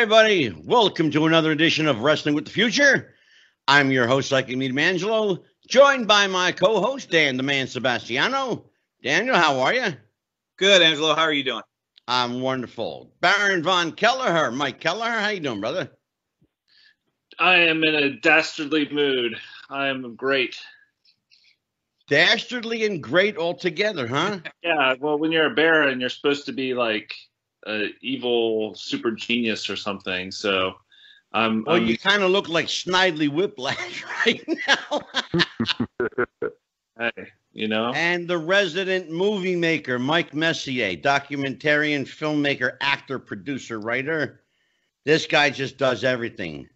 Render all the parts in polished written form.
everybody. Welcome to another edition of Wrestling with the Future. I'm your host, like you meet Angelo, joined by my co-host, Dan the Man Sebastiano. Daniel, how are you? Good, Angelo. How are you doing? I'm wonderful. Baron Von Kelleher. Mike Kelleher, how you doing, brother? I am in a dastardly mood. I am great. Dastardly and great altogether, huh? Yeah, well, when you're a Baron, you're supposed to be like an evil super genius or something. So you kind of look like Snidely Whiplash right now. Hey, you know. And the resident movie maker, Mike Messier, documentarian, filmmaker, actor, producer, writer. This guy just does everything.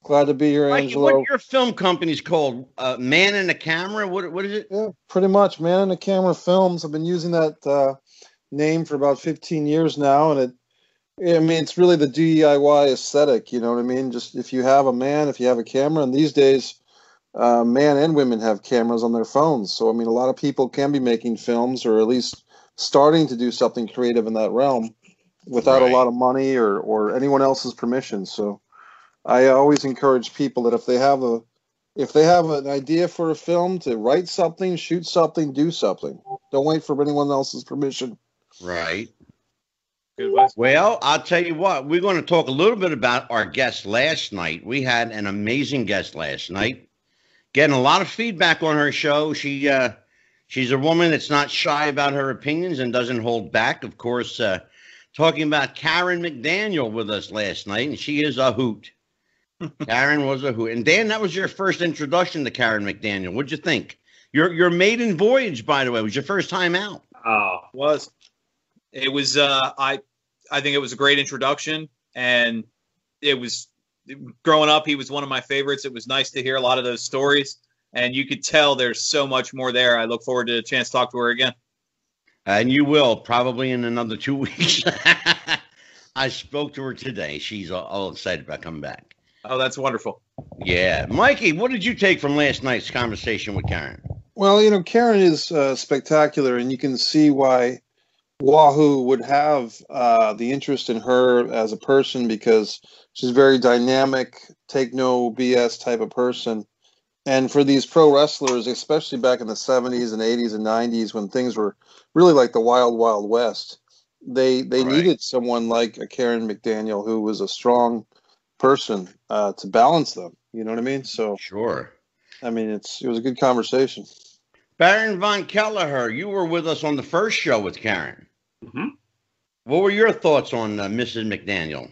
Glad to be here, Mike, Angelo. what your film company's called? Man and a Camera? What is it? Yeah, pretty much. Man and a Camera Films. I've been using that name for about 15 years now, and it's really the DIY aesthetic. You know what I mean? Just if you have a man, if you have a camera, and these days, men and women have cameras on their phones. So a lot of people can be making films, or at least starting to do something creative in that realm, without a lot of money or anyone else's permission. So I always encourage people that if they have an idea for a film, to write something, shoot something, do something. Don't wait for anyone else's permission. Right. Good advice. Well, I'll tell you what, we're going to talk a little bit about our guest last night. We had an amazing guest last night. Getting a lot of feedback on her show. She's a woman that's not shy about her opinions and doesn't hold back. Of course, talking about Karen McDaniel with us last night, and she is a hoot. Karen was a hoot. And Dan, that was your first introduction to Karen McDaniel. What'd you think? Your maiden voyage, by the way, was your first time out. It was I think it was a great introduction, and it was growing up, he was one of my favorites. It was nice to hear a lot of those stories, and you could tell there's so much more there. I look forward to a chance to talk to her again. And you will, probably in another 2 weeks. I spoke to her today. She's all excited about coming back. Oh, that's wonderful. Yeah. Mikey, what did you take from last night's conversation with Karen? Well, Karen is spectacular, and you can see why Wahoo would have the interest in her as a person, because she's very dynamic, take no BS type of person. And for these pro wrestlers, especially back in the 70s and 80s and 90s, when things were really like the wild, wild west, they needed someone like a Karen McDaniel who was a strong person to balance them. You know what I mean? So sure. It was a good conversation. Baron Von Kelleher, you were with us on the first show with Karen. Mm-hmm. What were your thoughts on Mrs. McDaniel?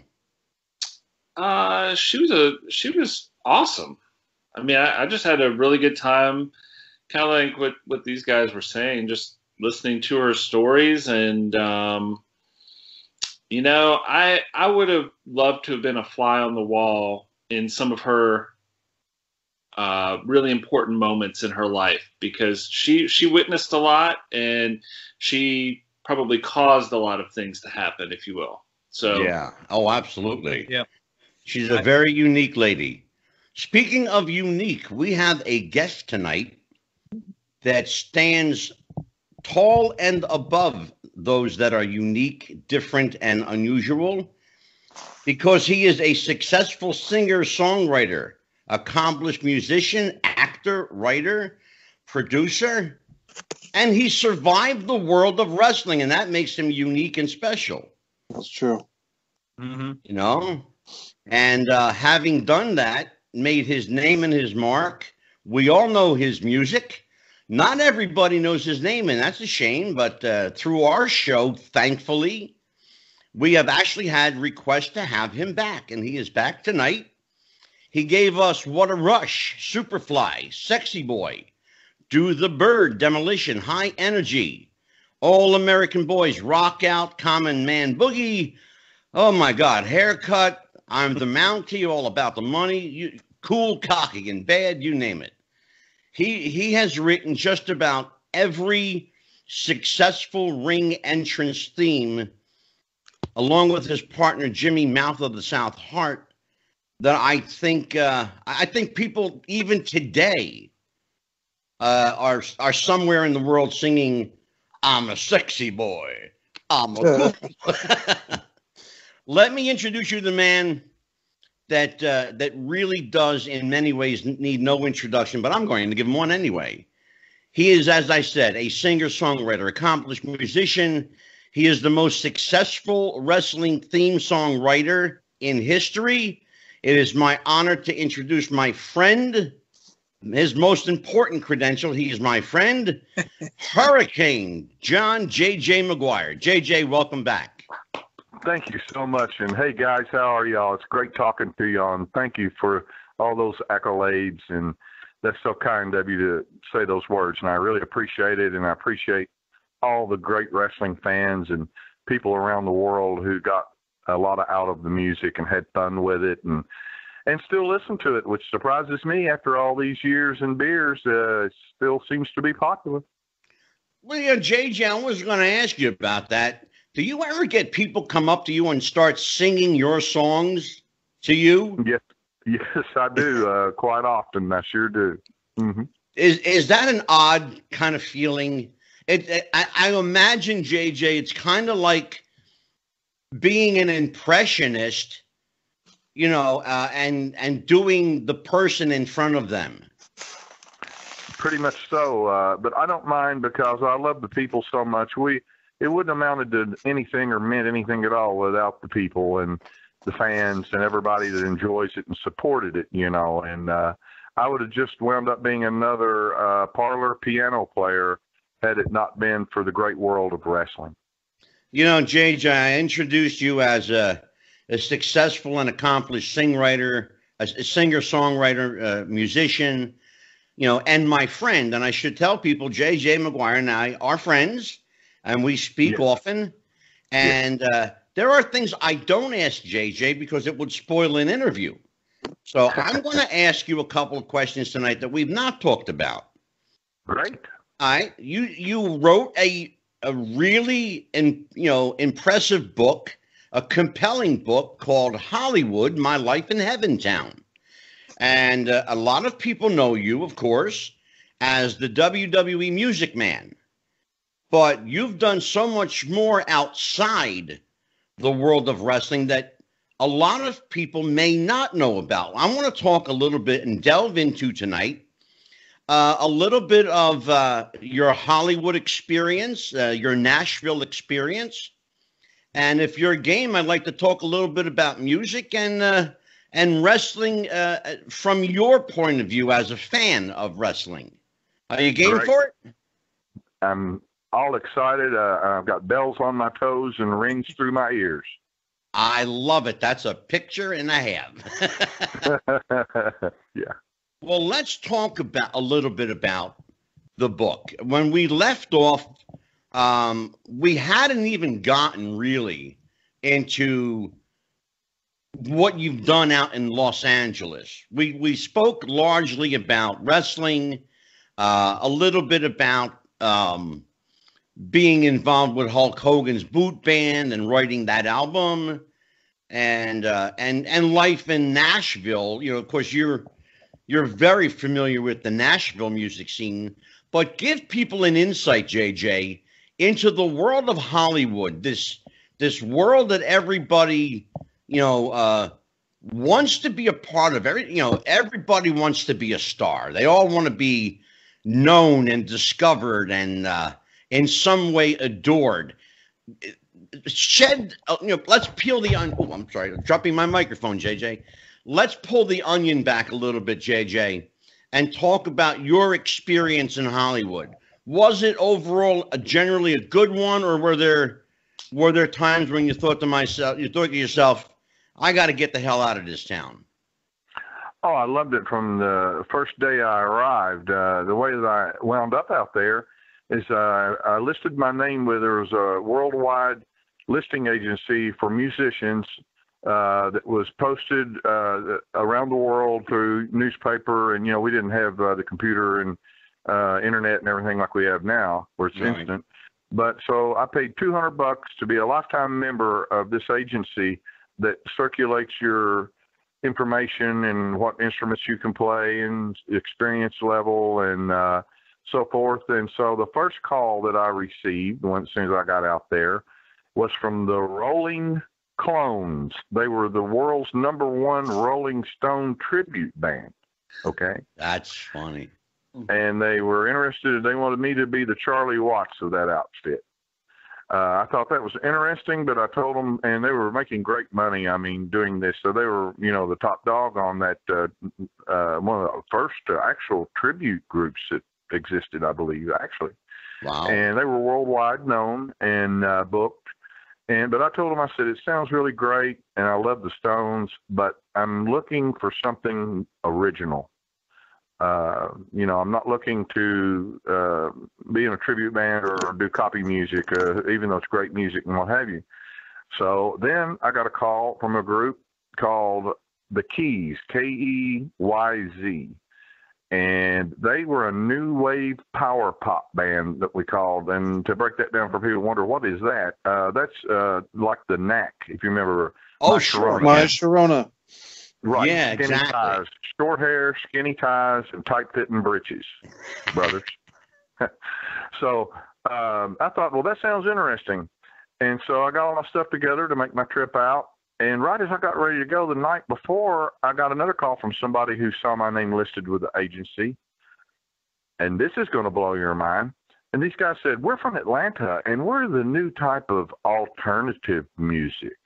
She was awesome. I just had a really good time, kind of like what these guys were saying, just listening to her stories. And, I would have loved to have been a fly on the wall in some of her really important moments in her life, because she witnessed a lot, and she probably caused a lot of things to happen, if you will. So yeah. Oh, absolutely. Yeah. She's a very unique lady. Speaking of unique, we have a guest tonight that stands tall and above those that are unique, different, and unusual, because he is a successful singer-songwriter, accomplished musician, actor, writer, producer, and he survived the world of wrestling, and that makes him unique and special. That's true. Mm-hmm. And having done that, made his name and his mark. We all know his music. Not everybody knows his name, and that's a shame, but through our show, thankfully, we have actually had requests to have him back, and he is back tonight. He gave us What a Rush, Superfly, Sexy Boy, Do the Bird, Demolition, High Energy, All American Boys, Rock Out, Common Man Boogie, oh my God, Haircut, I'm the Mountie, All About the Money, Cool, Cocky, and Bad, you name it. He has written just about every successful ring entrance theme, along with his partner Jimmy Mouth of the South Heart, that I think people even today are somewhere in the world singing, "I'm a sexy boy, I'm a cool." Let me introduce you to the man that really does, in many ways, need no introduction, but I'm going to give him one anyway. He is, as I said, a singer-songwriter, accomplished musician. He is the most successful wrestling theme song writer in history. It is my honor to introduce my friend, his most important credential. He is my friend, Hurricane John J.J. Maguire. J.J., welcome back. Thank you so much. And hey, guys, how are y'all? It's great talking to y'all. And thank you for all those accolades. And that's so kind of you to say those words. And I really appreciate it. And I appreciate all the great wrestling fans and people around the world who got a lot out of the music and had fun with it and still listen to it, which surprises me after all these years and beers. It still seems to be popular. Well, yeah, JJ, I was going to ask you about that. Do you ever get people come up to you and start singing your songs to you? Yes, I do. Quite often, I sure do. Mm-hmm. Is that an odd kind of feeling? I imagine, JJ, it's kind of like being an impressionist, you know, and doing the person in front of them. Pretty much so, but I don't mind because I love the people so much. It wouldn't have amounted to anything or meant anything at all without the people and the fans and everybody that enjoys it and supported it, you know. And I would have just wound up being another parlor piano player had it not been for the great world of wrestling. You know, JJ, I introduced you as a successful and accomplished singer, musician, you know, and my friend. And I should tell people, JJ Maguire and I are friends. And we speak often, and there are things I don't ask JJ because it would spoil an interview. So I'm going to ask you a couple of questions tonight that we've not talked about. Right. All right. You wrote a really impressive book, a compelling book called Hollywood: My Life in Heaventown, and a lot of people know you, of course, as the WWE Music Man. But you've done so much more outside the world of wrestling that a lot of people may not know about. I want to talk a little bit and delve into tonight a little bit of your Hollywood experience, your Nashville experience. And if you're game, I'd like to talk a little bit about music and wrestling from your point of view as a fan of wrestling. Are you game for it? I'm all excited. I've got bells on my toes and rings through my ears. I love it. That's a picture and a half. Yeah. Well, let's talk about a little bit about the book. When we left off, we hadn't even gotten really into what you've done out in Los Angeles. We spoke largely about wrestling, a little bit about being involved with Hulk Hogan's boot band and writing that album, and life in Nashville. You know, of course, you're very familiar with the Nashville music scene, but give people an insight, JJ, into the world of Hollywood. This world that everybody, wants to be a part of. Everybody wants to be a star. They all want to be known and discovered and in some way adored. Let's peel the onion. Oh, I'm sorry, I'm dropping my microphone, JJ. Let's pull the onion back a little bit, JJ, and talk about your experience in Hollywood. Was it overall generally a good one, or were there times when you thought to yourself, I got to get the hell out of this town? Oh, I loved it from the first day I arrived. The way that I wound up out there is I listed my name with, there was a worldwide listing agency for musicians that was posted around the world through newspaper. And, we didn't have the computer and internet and everything like we have now, where it's instant. But so I paid $200 to be a lifetime member of this agency that circulates your information and what instruments you can play and experience level and so forth. And so the first call that I received, as soon as I got out there, was from the Rolling Clones. They were the world's #1 Rolling Stone tribute band. Okay. That's funny. And they were interested. They wanted me to be the Charlie Watts of that outfit. I thought that was interesting, but I told them, and they were making great money, I mean, doing this. So they were, the top dog on that, one of the first actual tribute groups that existed, I believe, actually. Wow. And they were worldwide known and booked. But I told them, I said, it sounds really great, and I love the Stones, but I'm looking for something original. I'm not looking to be in a tribute band or do copy music, even though it's great music and what have you. So then I got a call from a group called The Keys, Keyz, and they were a new wave power pop band that we called. And to break that down for people who wonder, what is that? That's like the Knack, if you remember. Oh, sure. My Sharona. Right. Yeah, skinny exactly. ties, short hair, skinny ties, and tight-fitting breeches, brothers. So I thought, well, that sounds interesting. And so I got all my stuff together to make my trip out. And right as I got ready to go the night before, I got another call from somebody who saw my name listed with the agency. And this is going to blow your mind. And these guys said, we're from Atlanta, and we're the new type of alternative music.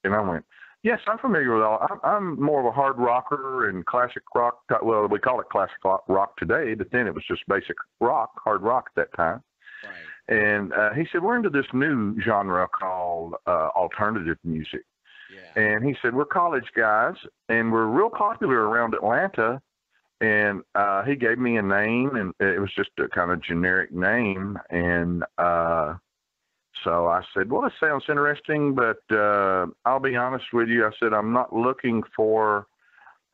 And I went, yes, I'm familiar with all. I'm more of a hard rocker and classic rock. Well, we call it classic rock today, but then it was just basic rock, hard rock at that time. Right. And he said, we're into this new genre called alternative music. Yeah. And he said, we're college guys, and we're real popular around Atlanta. And he gave me a name, and it was just a kind of generic name. And so I said, well, it sounds interesting, but I'll be honest with you. I said, I'm not looking for,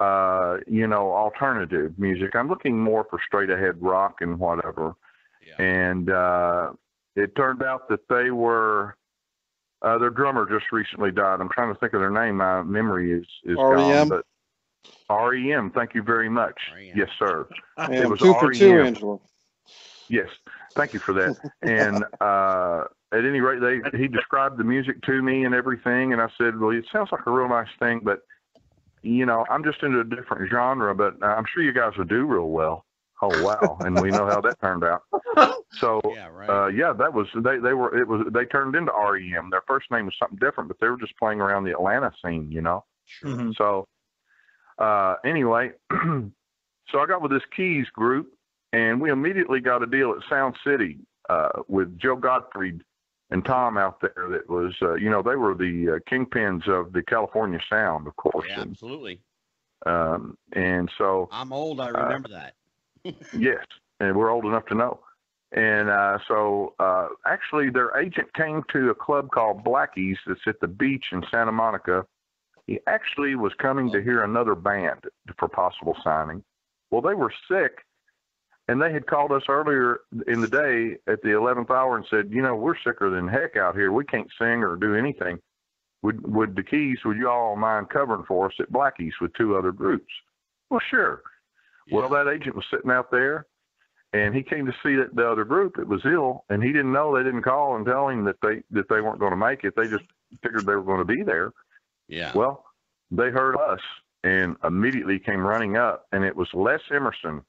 alternative music. I'm looking more for straight ahead rock and whatever. Yeah. And it turned out that they were, their drummer just recently died. I'm trying to think of their name. My memory is REM? gone. But REM, thank you very much. REM. Yes, sir. And It was 2 for 2, REM. Angelo. Yes, thank you for that. And at any rate, he described the music to me and everything, and I said, well, it sounds like a real nice thing, but, I'm just into a different genre, but I'm sure you guys will do real well. Oh, wow. And we know how that turned out. So, Yeah, right. that was, they turned into REM. Their first name was something different, but they were just playing around the Atlanta scene, Sure. Mm-hmm. So, anyway, so I got with this Keys group, and we immediately got a deal at Sound City with Joe Gottfried and Tom out there. That was, they were the kingpins of the California sound, of course. Yeah, absolutely. And so I'm old. I remember that. yes, and we're old enough to know. And so actually, their agent came to a club called Blackie's that's at the beach in Santa Monica. He actually was coming to hear another band for possible signing. Well, they were sick, and they had called us earlier in the day at the 11th hour and said, we're sicker than heck out here. We can't sing or do anything. Would the Keys, would you all mind covering for us at Blackie's with 2 other groups? Well, sure. Yeah. Well, that agent was sitting out there, and he came to see that the other group that was ill, and he didn't know. They didn't call and tell him that they weren't going to make it. They just figured they were going to be there. Yeah. Well, they heard us and immediately came running up, and it was Les Emerson,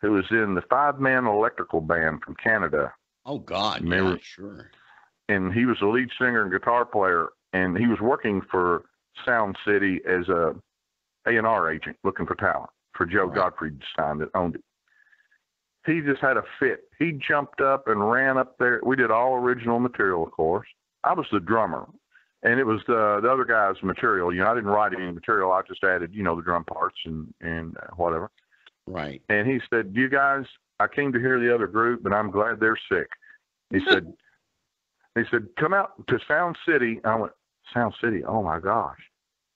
who was in the 5-man electrical band from Canada. Oh, God. Remember? Yeah, sure. And he was the lead singer and guitar player, and he was working for Sound City as a A&R agent looking for talent for Joe Gottfried sign that owned it. He just had a fit. He jumped up and ran up there. We did all original material, of course. I was the drummer, and it was the other guy's material. I didn't write any material. I just added, the drum parts and whatever. Right. And he said, you guys, I came to hear the other group, and I'm glad they're sick. He said, come out to Sound City. I went, Sound City? Oh, my gosh.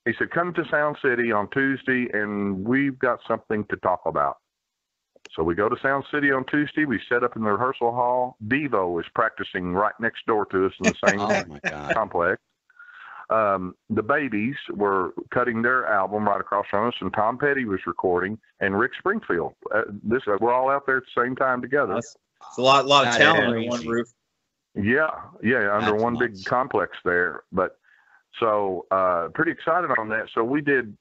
He said, come to Sound City on Tuesday, and we've got something to talk about. So we go to Sound City on Tuesday. We set up in the rehearsal hall. Devo is practicing right next door to us in the same Oh, my God. complex. The Babies were cutting their album right across from us, and Tom Petty was recording, and Rick Springfield. We're all out there at the same time together. It's a lot of That talent is under one crazy. roof. Yeah, under That's one nuts. big complex there. But So pretty excited on that. So we did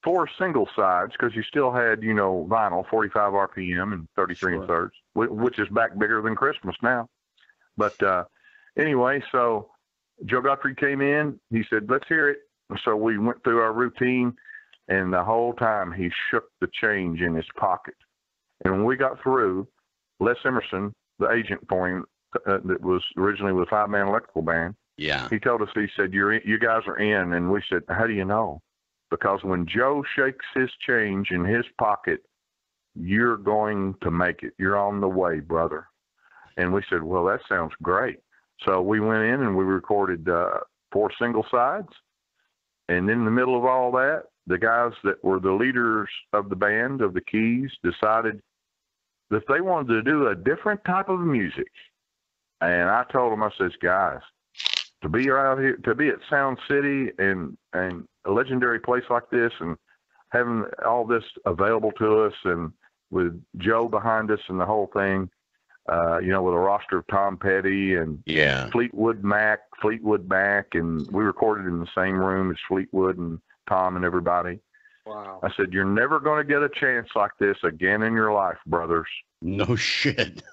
4 single sides because you still had, vinyl, 45 RPM and 33 and thirds, which is back bigger than Christmas now. But anyway, so Joe Gottfried came in. He said, let's hear it. So we went through our routine, and the whole time he shook the change in his pocket. And when we got through, Les Emerson, the agent for him, that was originally with 5-Man Electrical Band, Yeah. he told us, he said, you guys are in. And we said, how do you know? Because when Joe shakes his change in his pocket, you're going to make it. You're on the way, brother. And we said, well, that sounds great. So we went in and we recorded 4 single sides. And in the middle of all that, the guys that were the leaders of the band, of the keys, decided that they wanted to do a different type of music. And I told them, I says, guys, to be out here, to be at Sound City and a legendary place like this, and having all this available to us, and with Joe behind us and the whole thing, with a roster of Tom Petty and Fleetwood Mac, and we recorded in the same room as Fleetwood and Tom and everybody. Wow. I said, you're never going to get a chance like this again in your life, brothers. No shit.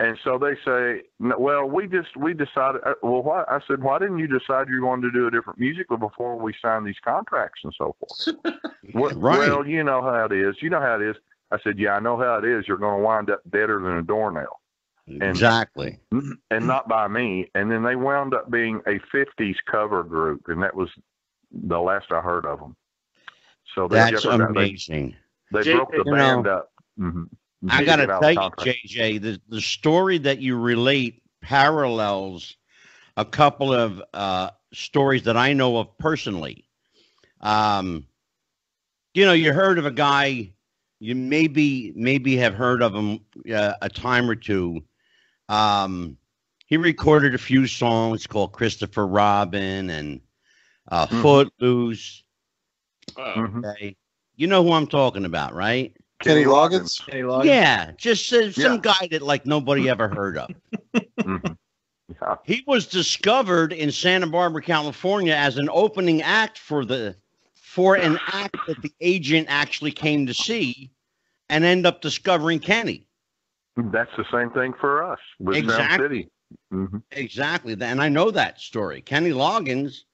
And so they say, well, we decided, well, I said, why didn't you decide you wanted to do a different music before we signed these contracts and so forth? Right. Well, you know how it is. I said, yeah, I know how it is. You're going to wind up deader than a doornail. Exactly. And not by me. And then they wound up being a 50s cover group, and that was the last I heard of them. So that's amazing. They broke the band up. Mm-hmm. I got to tell you, JJ, the story that you relate parallels a couple of stories that I know of personally. You heard of a guy, you maybe have heard of him a time or two. He recorded a few songs called Christopher Robin and Footloose. Okay. You know who I'm talking about, right? Kenny Loggins? Yeah, just some guy that like nobody ever heard of. Yeah. He was discovered in Santa Barbara, California as an opening act for an act that the agent actually came to see and end up discovering Kenny. That's the same thing for us with Sound City. Mm-hmm. Exactly. And I know that story. Kenny Loggins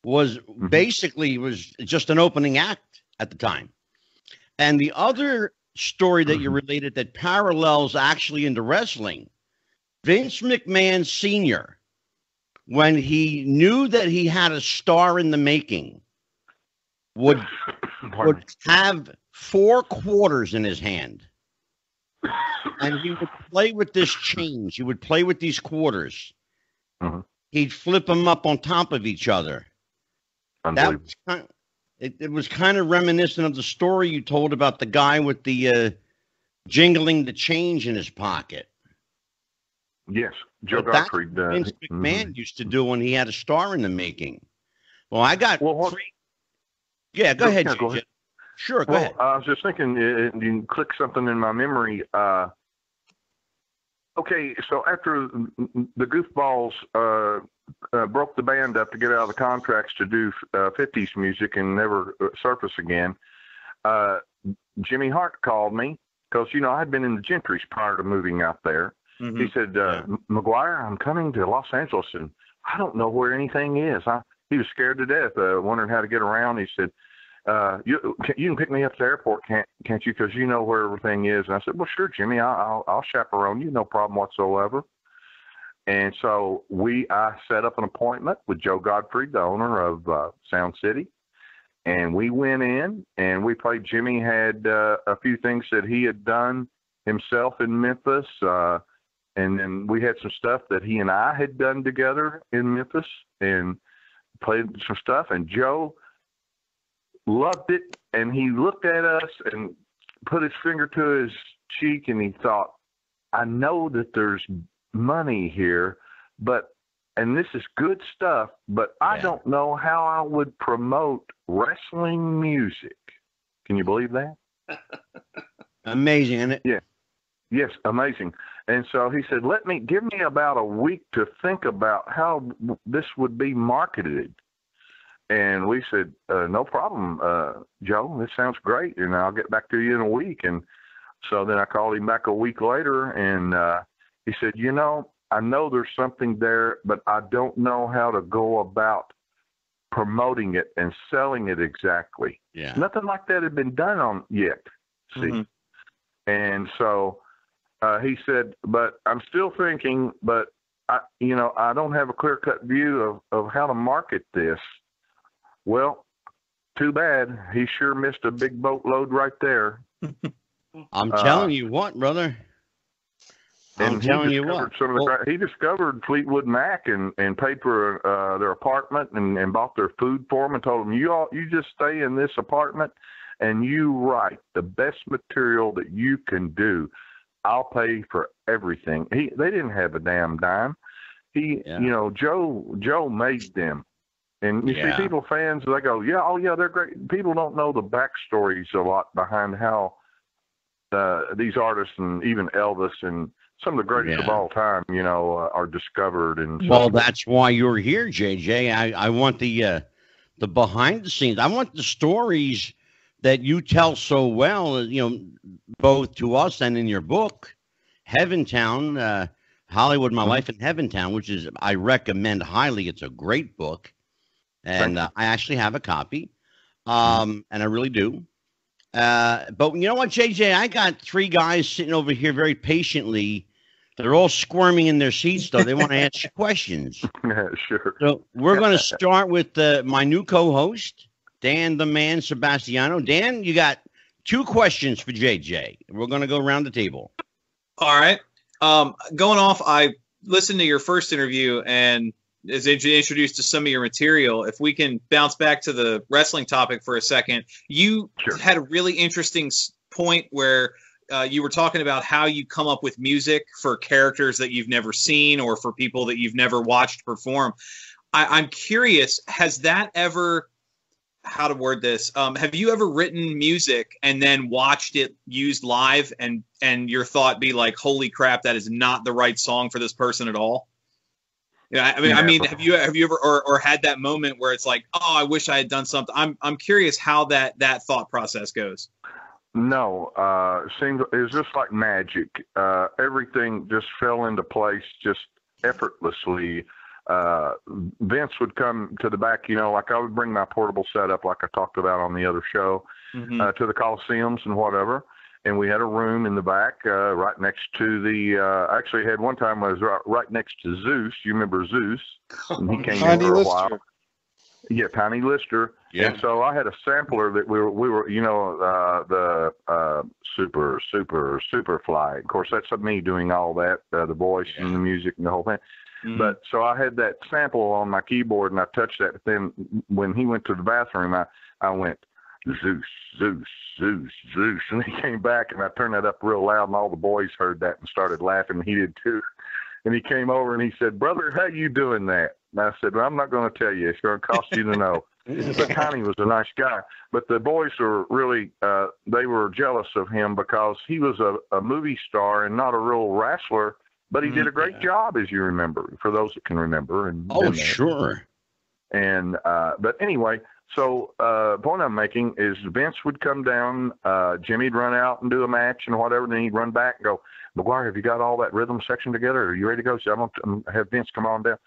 was basically just an opening act at the time. And the other story that you related that parallels actually into wrestling, Vince McMahon Sr., when he knew that he had a star in the making, would have 4 quarters in his hand. And he would play with this change. He would play with these quarters. He'd flip them up on top of each other. It was kind of reminiscent of the story you told about the guy with the jingling the change in his pocket. Yes, Joe Gottfried. Vince McMahon used to do when he had a star in the making. Well, I got 3. Yeah, go ahead, go ahead. Sure, go ahead. I was just thinking, you click something in my memory. Okay, so after the Goofballs broke the band up to get out of the contracts to do 50s music and never surface again, Jimmy Hart called me because, I had been in the Gentrys prior to moving out there. He said, Maguire, I'm coming to Los Angeles, and I don't know where anything is. He was scared to death, wondering how to get around. He said, you can pick me up at the airport, can't you? Because you know where everything is. And I said, well, sure, Jimmy, I'll chaperone you, no problem whatsoever. And so I set up an appointment with Joe Gottfried, the owner of Sound City. And we went in and we played. Jimmy had a few things that he had done himself in Memphis. And then we had some stuff that he and I had done together in Memphis and played some stuff. And Joe loved it. And he looked at us and put his finger to his cheek and he thought, I know that there's money here, and this is good stuff, but I don't know how I would promote wrestling music. Can you believe that? Amazing, isn't it? Yeah. Yes, amazing. And so he said, give me about a week to think about how this would be marketed. And we said, no problem, Joe, this sounds great, and I'll get back to you in a week. And so then I called him back a week later, and he said, I know there's something there, but I don't know how to go about promoting it and selling it exactly. Yeah. Nothing like that had been done on yet. See? Mm-hmm. And so he said, but I'm still thinking, but I don't have a clear-cut view of how to market this. Well, too bad. He sure missed a big boatload right there. I'm telling you what, brother. I'm telling you what. He discovered Fleetwood Mac and paid for their apartment and bought their food for them and told them, you just stay in this apartment and you write the best material that you can do. I'll pay for everything. They didn't have a damn dime. Joe made them. And you see people, fans, they go, they're great. People don't know the backstories a lot behind how these artists and even Elvis and some of the greatest of all time, are discovered. And well, that's why you're here, JJ. I want the behind the scenes. I want the stories that you tell so well, both to us and in your book, Heaventown, Hollywood, My Life in Heaventown, which is, I recommend highly. It's a great book. And I actually have a copy, and I really do. But you know what, JJ? I got 3 guys sitting over here very patiently. They're all squirming in their seats, though. They want to ask you questions. Yeah, sure. So we're going to start with my new co-host, Dan the Man Sebastiano. Dan, you got 2 questions for JJ. We're going to go around the table. All right. Going off, I listened to your first interview and as introduced to some of your material. If we can bounce back to the wrestling topic for a second, you had a really interesting point where you were talking about how you come up with music for characters that you've never seen or for people that you've never watched perform. I'm curious, has that ever, how to word this, have you ever written music and then watched it used live and your thought be like, holy crap, that is not the right song for this person at all? Yeah, I mean, have you ever or had that moment where it's like, oh, I wish I had done something? I'm curious how that thought process goes. No, it was just like magic. Everything just fell into place just effortlessly. Vince would come to the back, like I would bring my portable setup, like I talked about on the other show, to the Coliseums and whatever. And we had a room in the back, right next to the, actually had one time I was right next to Zeus. You remember Zeus? And he came in for a while. Yeah, Tiny Lister. Yeah. And so I had a sampler that we were, the super fly. Of course, that's me doing all that, the voice and the music and the whole thing. Mm-hmm. But so I had that sample on my keyboard and I touched that. But then when he went to the bathroom, I went, Zeus, Zeus, Zeus, Zeus. And he came back and I turned that up real loud and all the boys heard that and started laughing and he did too. And he came over and he said, brother, how you doing that? And I said, well, I'm not going to tell you. It's going to cost you to know. But Tiny was a nice guy. But the boys were really, they were jealous of him because he was a movie star and not a real wrestler. But he did a great job, as you remember, for those that can remember. And sure. And but anyway, so point I'm making is Vince would come down, Jimmy'd run out and do a match and whatever, then he'd run back and go, Maguire, have you got all that rhythm section together? Are you ready to go? So I'm going to have Vince come on down.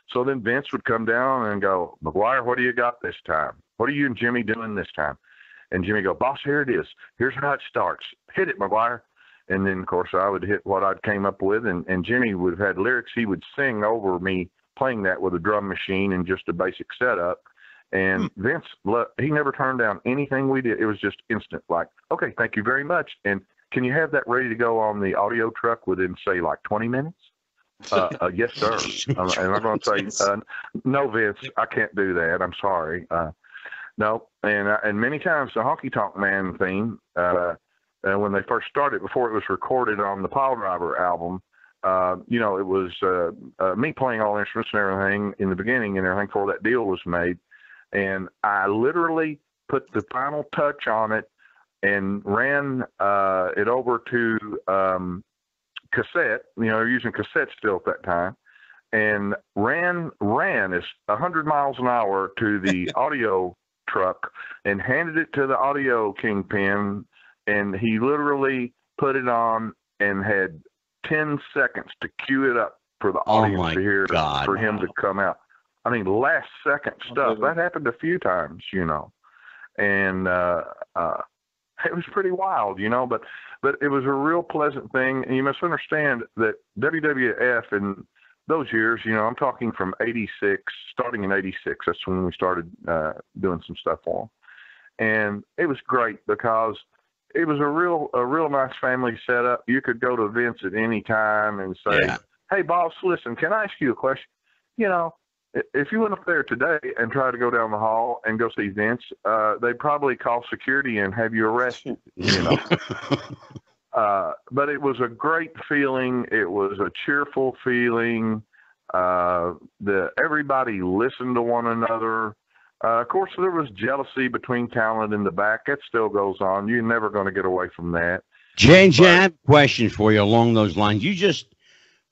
So then Vince would come down and go, Maguire, what do you got this time? What are you and Jimmy doing this time? And Jimmy go, boss, here it is. Here's how it starts. Hit it, Maguire. And then, of course, I would hit what I'd came up with, and Jimmy would have had lyrics. He would sing over me playing that with a drum machine and just a basic setup. And Vince, he never turned down anything we did. It was just instant, like, okay, thank you very much. And can you have that ready to go on the audio truck within, say, like 20 minutes? Yes, sir. And I'm going to say, no, Vince, I can't do that. I'm sorry. No. And many times the Honky Tonk Man theme, when they first started, before it was recorded on the Pile Driver album, it was me playing all instruments and everything in the beginning and everything before that deal was made. And I literally put the final touch on it and ran it over to cassette. They were using cassette still at that time. and ran as 100 miles an hour to the audio truck and handed it to the audio kingpin, and he literally put it on and had 10 seconds to cue it up for the audience to hear, for him to come out. I mean, last second stuff. That happened a few times, you know, and it was pretty wild, you know, but it was a real pleasant thing. And you must understand that WWF in those years, you know, I'm talking from 86, starting in 86. That's when we started doing some stuff for them. And it was great because it was a real nice family setup. You could go to Vince at any time and say, hey, boss, listen, can I ask you a question? You know, if you went up there today and tried to go down the hall and go see Vince, they'd probably call security and have you arrested, you know. But it was a great feeling. It was a cheerful feeling. Everybody listened to one another. Of course, there was jealousy between talent in the back. That still goes on. You're never going to get away from that. JJ, I have a question for you along those lines.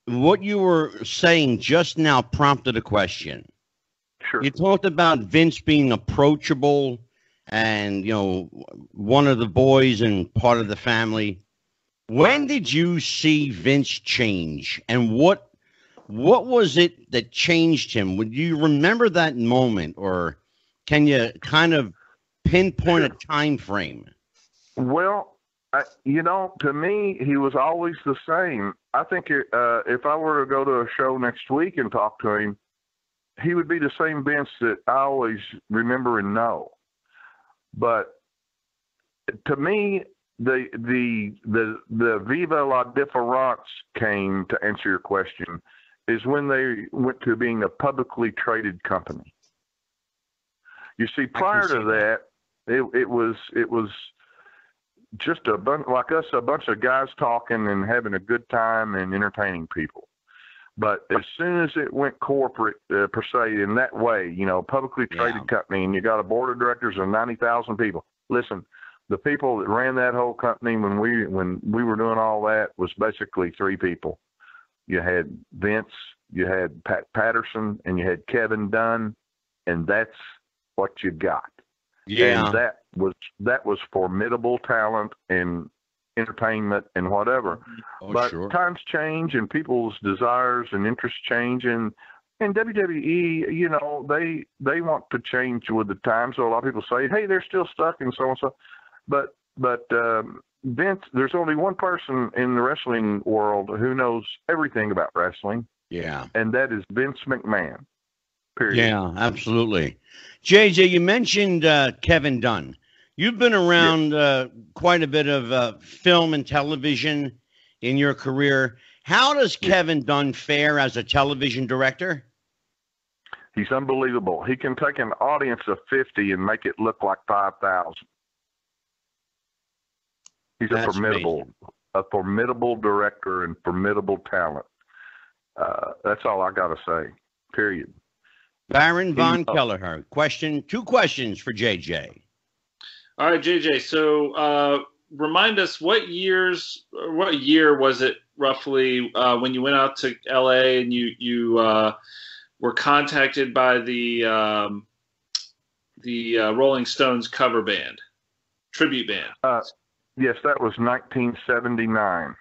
What you were saying just now prompted a question. Sure. You talked about Vince being approachable and, you know, one of the boys and part of the family. When did you see Vince change, and what was it that changed him? Would you remember that moment, or can you kind of pinpoint a time frame? Well, you know, to me, he was always the same. I think if I were to go to a show next week and talk to him, he would be the same Vince that I always remember and know. But to me, the Viva la Difference came, to answer your question, is when they went to being a publicly traded company. You see, prior to that, it was just a bunch like us, a bunch of guys talking and having a good time and entertaining people. But as soon as it went corporate, per se, in that way, you know, publicly traded company, and you got a board of directors of 90,000 people. Listen, the people that ran that whole company when we were doing all that was basically three people. You had Vince, you had Pat Patterson, and you had Kevin Dunn, and that's what you got. Yeah. And that was formidable talent and entertainment and whatever. But times change and people's desires and interests change, and WWE, you know, they want to change with the times. So a lot of people say, hey, they're still stuck and so and so. But Vince, there's only one person in the wrestling world who knows everything about wrestling. Yeah. And that is Vince McMahon. Period. Yeah, absolutely. JJ, you mentioned Kevin Dunn. You've been around quite a bit of film and television in your career. How does Kevin Dunn fare as a television director? He's unbelievable. He can take an audience of 50 and make it look like 5,000. He's a formidable director and formidable talent. That's all I got to say, period. Baron Von Kelleher, two questions for JJ. All right, JJ. So remind us what year was it roughly when you went out to LA and you were contacted by the Rolling Stones cover band, tribute band? Yes, that was 1979.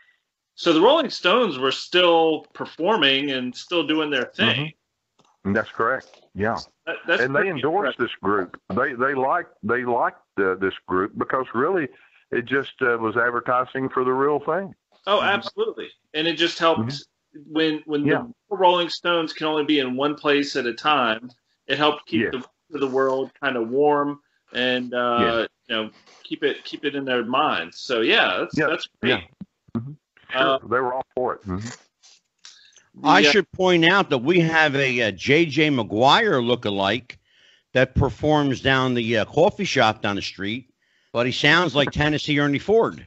So the Rolling Stones were still performing and still doing their thing. Mm-hmm. That's correct. Yeah, and they endorsed this group. They liked this group because really it just was advertising for the real thing. Oh, absolutely, and it just helped when the Rolling Stones can only be in one place at a time. It helped keep the world kind of warm and you know, keep it in their minds. So that's great. Yeah. Mm-hmm. Sure, they were all for it. Mm-hmm. I should point out that we have a J.J. Maguire lookalike that performs down the coffee shop down the street, but he sounds like Tennessee Ernie Ford.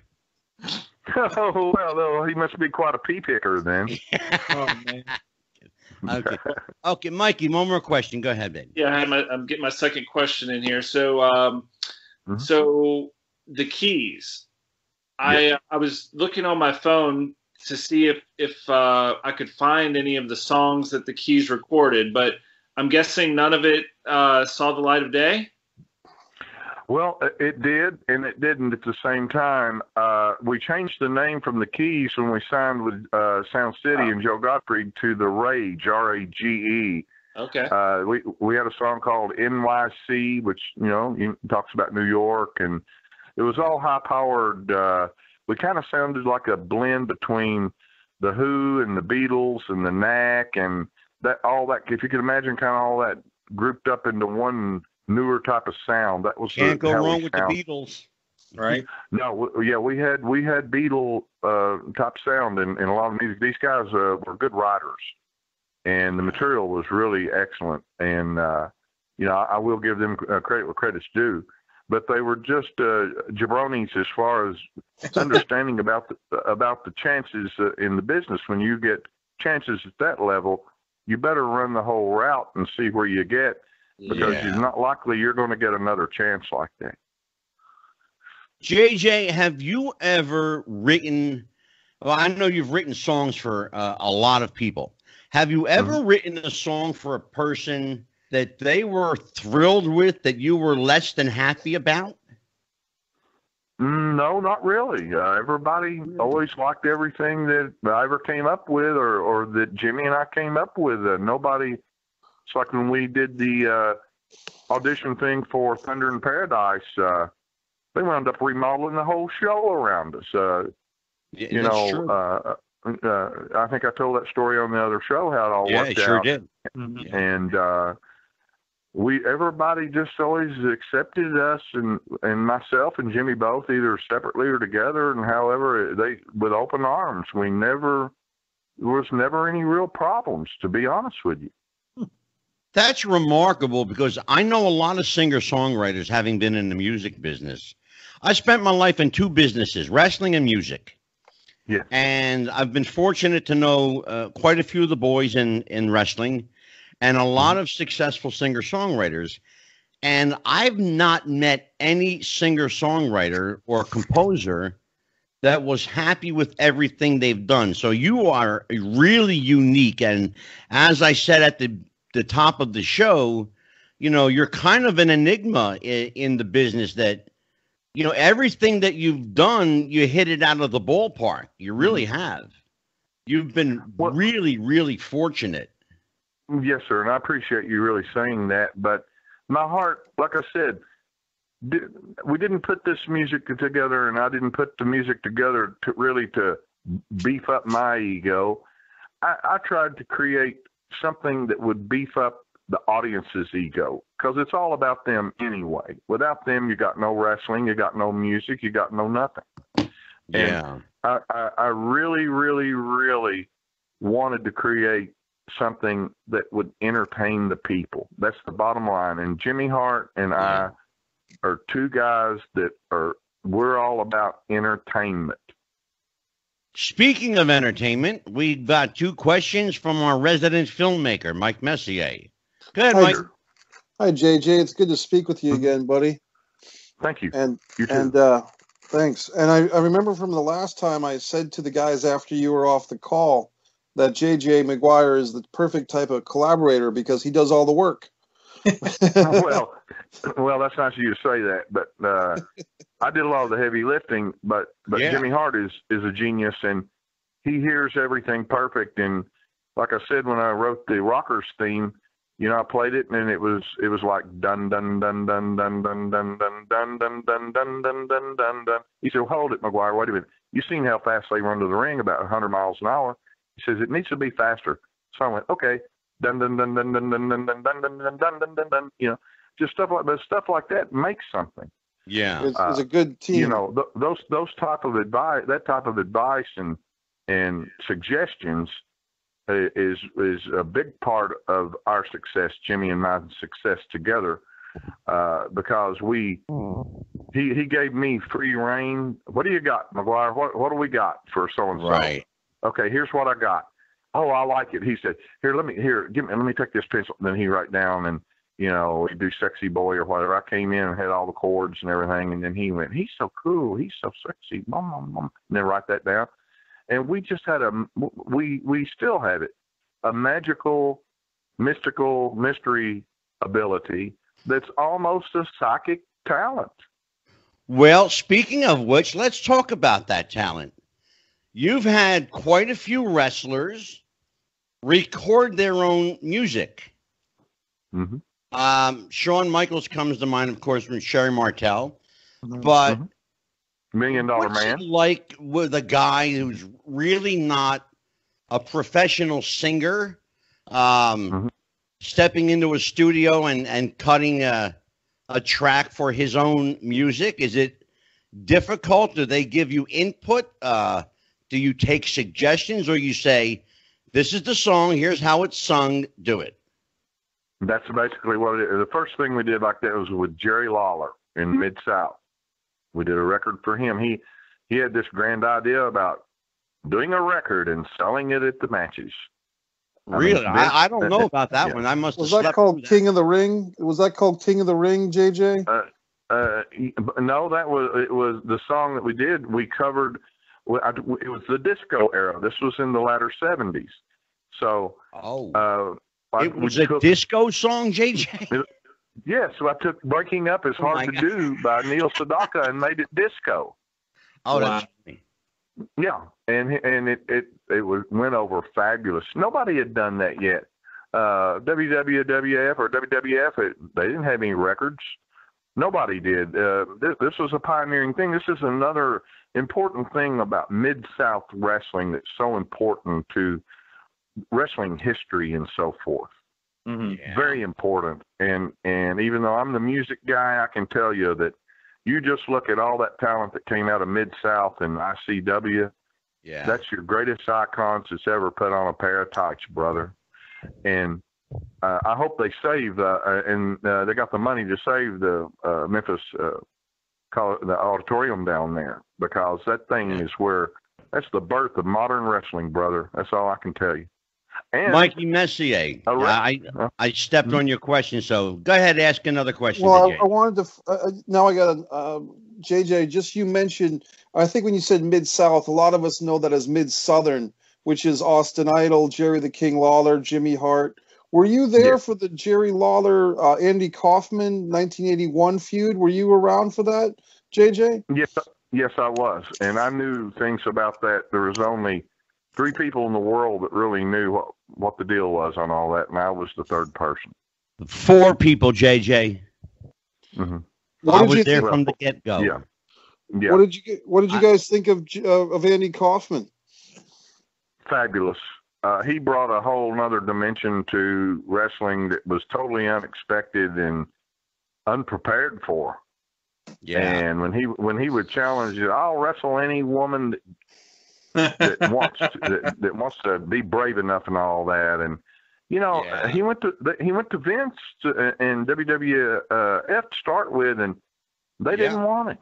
Oh, well, he must be quite a pea picker then. Oh, man. Okay, Mikey, one more question. Go ahead, baby. Yeah, I'm getting my second question in here. So, so the keys. I was looking on my phone, to see if I could find any of the songs that the Keys recorded, but I'm guessing none of it saw the light of day. Well, it did, and it didn't at the same time. We changed the name from the Keys when we signed with Sound City and Joe Gottfried to the Rage, R-A-G-E. Okay. We had a song called NYC, which talks about New York, and it was all high-powered. We kind of sounded like a blend between the Who and the Beatles and the Knack and all that. If you can imagine, kind of all that grouped up into one newer type of sound. That was can't go wrong with the Beatles, right? No, we had Beatle type sound in a lot of music. These guys were good writers, and the material was really excellent. And I will give them credit where credit's due, but they were just jabronis as far as understanding about the chances in the business. When you get chances at that level, you better run the whole route and see where you get. Because it's not likely you're going to get another chance like that. JJ, have you ever written? Well, I know you've written songs for a lot of people. Have you ever written a song for a person that they were thrilled with that you were less than happy about? No, not really. Everybody always liked everything that I ever came up with, or that Jimmy and I came up with. Nobody. It's like when we did the audition thing for Thunder in Paradise, they wound up remodeling the whole show around us. I think I told that story on the other show, how it all worked out. Yeah, sure did. And everybody just always accepted us and myself and Jimmy both, either separately or together, and however with open arms. There was never any real problems, to be honest with you. That's remarkable, because I know a lot of singer-songwriters, having been in the music business. I spent my life in two businesses, wrestling and music. Yeah. And I've been fortunate to know quite a few of the boys in wrestling and a lot of successful singer-songwriters. And I've not met any singer-songwriter or composer that was happy with everything they've done. So you are really unique. And as I said at the top of the show, you're kind of an enigma in the business, that, everything that you've done, you hit it out of the ballpark. You really have. You've been really, really fortunate. Yes, sir. And I appreciate you really saying that. But my heart, like I said, we didn't put this music together, and I didn't put the music together to beef up my ego. I tried to create something that would beef up the audience's ego, because it's all about them anyway. Without them, you got no wrestling, you got no music, you got no nothing. Yeah. And I really, really, really wanted to create something that would entertain the people. That's the bottom line. And Jimmy Hart and I are two guys we're all about entertainment. Speaking of entertainment, we've got two questions from our resident filmmaker, Mike Messier. Go ahead, Mike. Hi, JJ. It's good to speak with you again, buddy. Thank you. And you too. And thanks. And I remember from the last time I said to the guys after you were off the call that JJ Maguire is the perfect type of collaborator because he does all the work. Well, that's nice of you to say that, but I did a lot of the heavy lifting. But Jimmy Hart is a genius, and he hears everything perfect. And like I said, when I wrote the Rockers theme, I played it, and it was like dun dun dun dun dun dun dun dun dun dun dun dun dun dun dun dun. He said, "Hold it, Maguire. Wait a minute. You seen how fast they run to the ring? About 100 miles an hour." He says, "It needs to be faster." So I went, "Okay." Dun dun dun dun dun dun dun dun dun dun dun dun dun dun dun. Just stuff like that makes something. Yeah, it's a good team. Those type of advice, that type of advice and suggestions is a big part of our success, Jimmy and my success together, because he gave me free reign. What do you got, Maguire? What do we got for so and so? Right. Okay, here's what I got. Oh, I like it. He said, let me take this pencil. And then he write down, and he do Sexy Boy or whatever. I came in and had all the chords and everything, and then he went, "He's so cool. He's so sexy." Mom. And then write that down. and we just had we still have it, a magical, mystical, mystery ability that's almost a psychic talent. Well, speaking of which, let's talk about that talent. You've had quite a few wrestlers record their own music. Mm-hmm. Shawn Michaels comes to mind, of course, from Sherry Martel. Mm-hmm. But $1 Million Man. it like with a guy who's really not a professional singer, stepping into a studio and cutting a track for his own music? Is it difficult? Do they give you input? Do you take suggestions, or you say, this is the song, here's how it's sung, do it? That's basically what it is. The first thing we did like that was with Jerry Lawler in Mid-South. We did a record for him. He had this grand idea about doing a record and selling it at the matches. Really? I don't know about that one. I must have Was that called King of the Ring? Was that called King of the Ring, JJ? No, it was the song that we did. We covered. It was the disco era. This was in the latter 70s. So, it was a disco song, JJ? Yes, so I took Breaking Up Is Hard to Do by Neil Sedaka and made it disco. Oh, that's funny. Yeah, and it went over fabulous. Nobody had done that yet. WWF or WWF, they didn't have any records. Nobody did. This was a pioneering thing. This is another important thing about Mid-South wrestling that's so important to wrestling history and so forth. Mm-hmm. Yeah. Very important. And even though I'm the music guy, I can tell you that you just look at all that talent that came out of Mid-South and ICW. Yeah. That's your greatest icons that's ever put on a pair of tights, brother. And I hope they save, and they got the money to save the Memphis the auditorium down there, because that thing is that's the birth of modern wrestling, brother. That's all I can tell you. And Mikey Messier, I stepped on your question, so go ahead, ask another question. Well, I wanted to. Now I got JJ. Just you mentioned. I think when you said Mid-South, a lot of us know that as Mid-Southern, which is Austin Idol, Jerry the King Lawler, Jimmy Hart. Were you there for the Jerry Lawler, Andy Kaufman 1981 feud? Were you around for that, JJ? Yes, I was, and I knew things about that. There was only 3 people in the world that really knew what the deal was on all that, and I was the third person. 4 people, JJ. Mm-hmm. I was there from the get-go. Yeah. What did you guys think of Andy Kaufman? Fabulous. He brought a whole nother dimension to wrestling that was totally unexpected and unprepared for. Yeah. And when he would challenge you, I'll wrestle any woman that wants to be brave enough and all that. And he went to Vince and WWF to start with, and they didn't want it.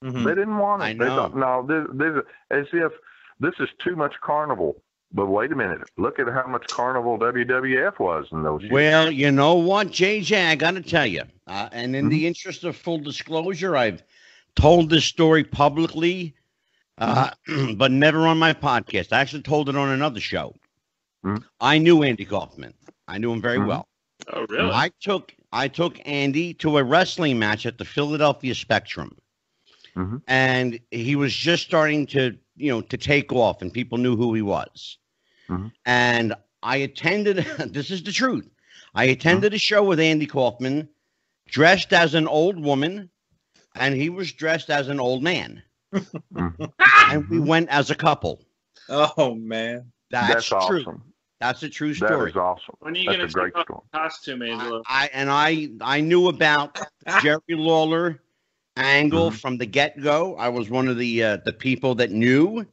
Mm-hmm. They didn't want it. I They know. thought, no, as if this is too much carnival. But wait a minute. Look at how much carnival WWF was in those years. Well, you know what, JJ, I got to tell you, and in the interest of full disclosure, I've told this story publicly, but never on my podcast. I actually told it on another show. I knew Andy Kaufman. I knew him very well. Oh, really? I took Andy to a wrestling match at the Philadelphia Spectrum. And he was just starting to take off, and people knew who he was. And I attended, this is the truth, I attended a show with Andy Kaufman, dressed as an old woman, and he was dressed as an old man. And we went as a couple. Oh, man. That's true. awesome. That's a true story. That is awesome. When are you going to great take off story. the costume, Angelo? I knew about Jerry Lawler angle from the get-go. I was one of the people that knew,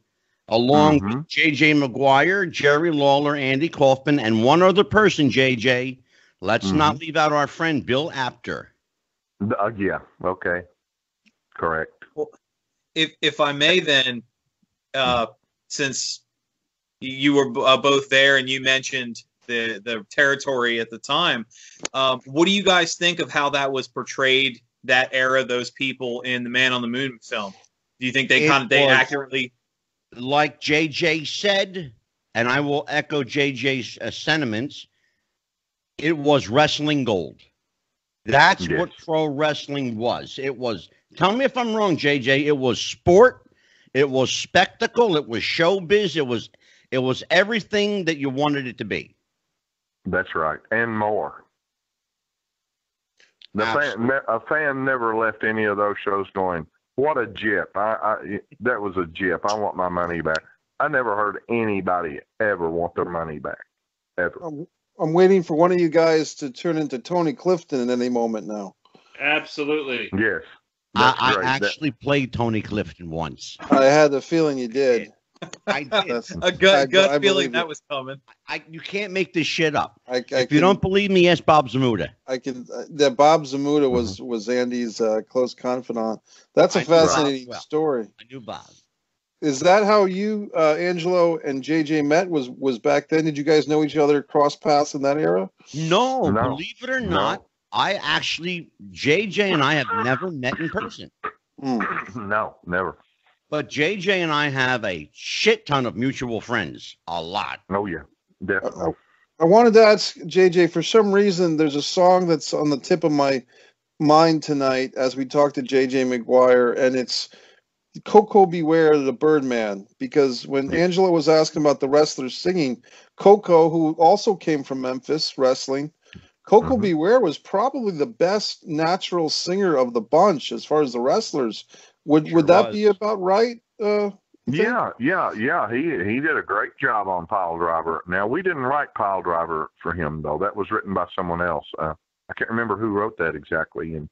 along with J.J. Maguire, Jerry Lawler, Andy Kaufman, and one other person, J.J. Let's not leave out our friend Bill Apter. Yeah, okay. Correct. Well, if I may then, since you were both there and you mentioned the territory at the time, what do you guys think of how that was portrayed, that era, those people in the Man on the Moon film? Do you think they accurately? like JJ said, and I will echo JJ's sentiments, it was wrestling gold. That's Yes. what pro wrestling was. It was, tell me if I'm wrong, JJ, it was sport, it was spectacle, it was showbiz, it was everything that you wanted it to be. That's right, and more. A fan never left any of those shows going, what a jip. That was a jip. I want my money back. I never heard anybody ever want their money back, ever. I'm waiting for one of you guys to turn into Tony Clifton at any moment now. Absolutely. Yes. I actually played Tony Clifton once. I had the feeling you did. I did. A gut I feeling believe that it. was coming. You can't make this shit up. If you don't believe me, ask Bob Zamuda. That Bob Zamuda was Andy's close confidant. That's a fascinating story. I knew Bob. Is that how you, Angelo and JJ met? Was back then? Did you guys know each other, cross paths in that era? No, believe it or not, I actually, JJ and I have never met in person. No, never. But JJ and I have a shit ton of mutual friends. A lot. Oh, yeah. Definitely. I wanted to ask JJ, for some reason, there's a song that's on the tip of my mind tonight as we talk to JJ Maguire, and it's Coco Beware, the Birdman. Because when Angela was asking about the wrestlers singing, Coco, who also came from Memphis wrestling, Coco Beware was probably the best natural singer of the bunch as far as the wrestlers. Would that be about right? Yeah. He did a great job on Pile Driver. Now, we didn't write Pile Driver for him, though. That was written by someone else. I can't remember who wrote that exactly, and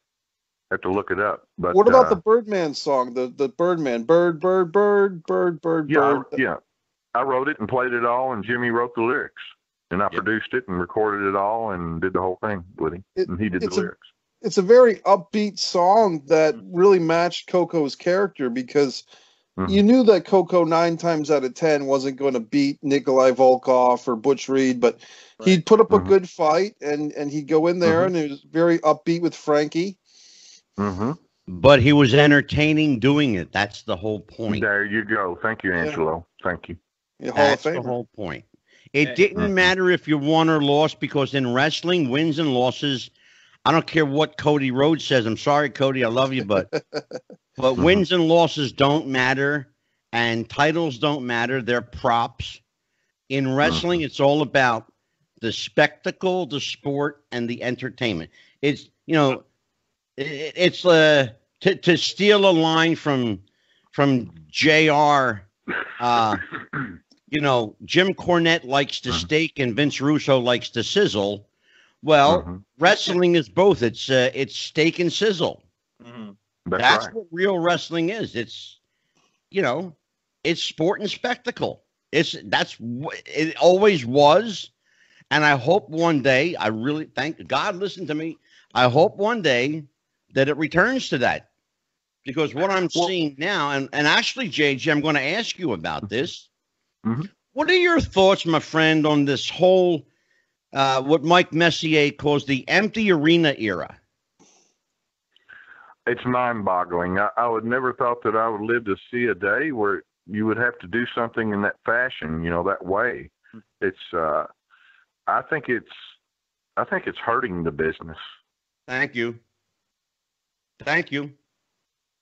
I have to look it up. But what about the Birdman song? The Birdman, bird, bird, bird, bird, bird, bird. Yeah. I wrote it and played it all, and Jimmy wrote the lyrics. And I produced it and recorded it all and did the whole thing with him. And he did the lyrics. It's a very upbeat song that really matched Coco's character because you knew that Coco 9 times out of 10 wasn't going to beat Nikolai Volkov or Butch Reed, but he'd put up a good fight and he'd go in there and it was very upbeat with Frankie. But he was entertaining doing it. That's the whole point. There you go. Thank you, Angelo. Thank you. That's the whole point. It didn't matter if you won or lost because in wrestling, wins and losses, I don't care what Cody Rhodes says. I'm sorry, Cody. I love you, but wins and losses don't matter and titles don't matter. They're props. In wrestling, it's all about the spectacle, the sport, and the entertainment. It's, it's to steal a line from JR, Jim Cornette likes to steak and Vince Russo likes to sizzle. Well, wrestling is both. It's steak and sizzle. That's what real wrestling is. It's, it's sport and spectacle. That's what it always was. And I hope one day, I really thank God, listen to me. I hope one day that it returns to that. Because what I'm seeing now, and actually, JJ, I'm going to ask you about this. What are your thoughts, my friend, on this whole, what Mike Messier calls the empty arena era? It's mind-boggling. I would never thought that I would live to see a day where you would have to do something in that fashion, that way. It's, I think it's hurting the business. Thank you.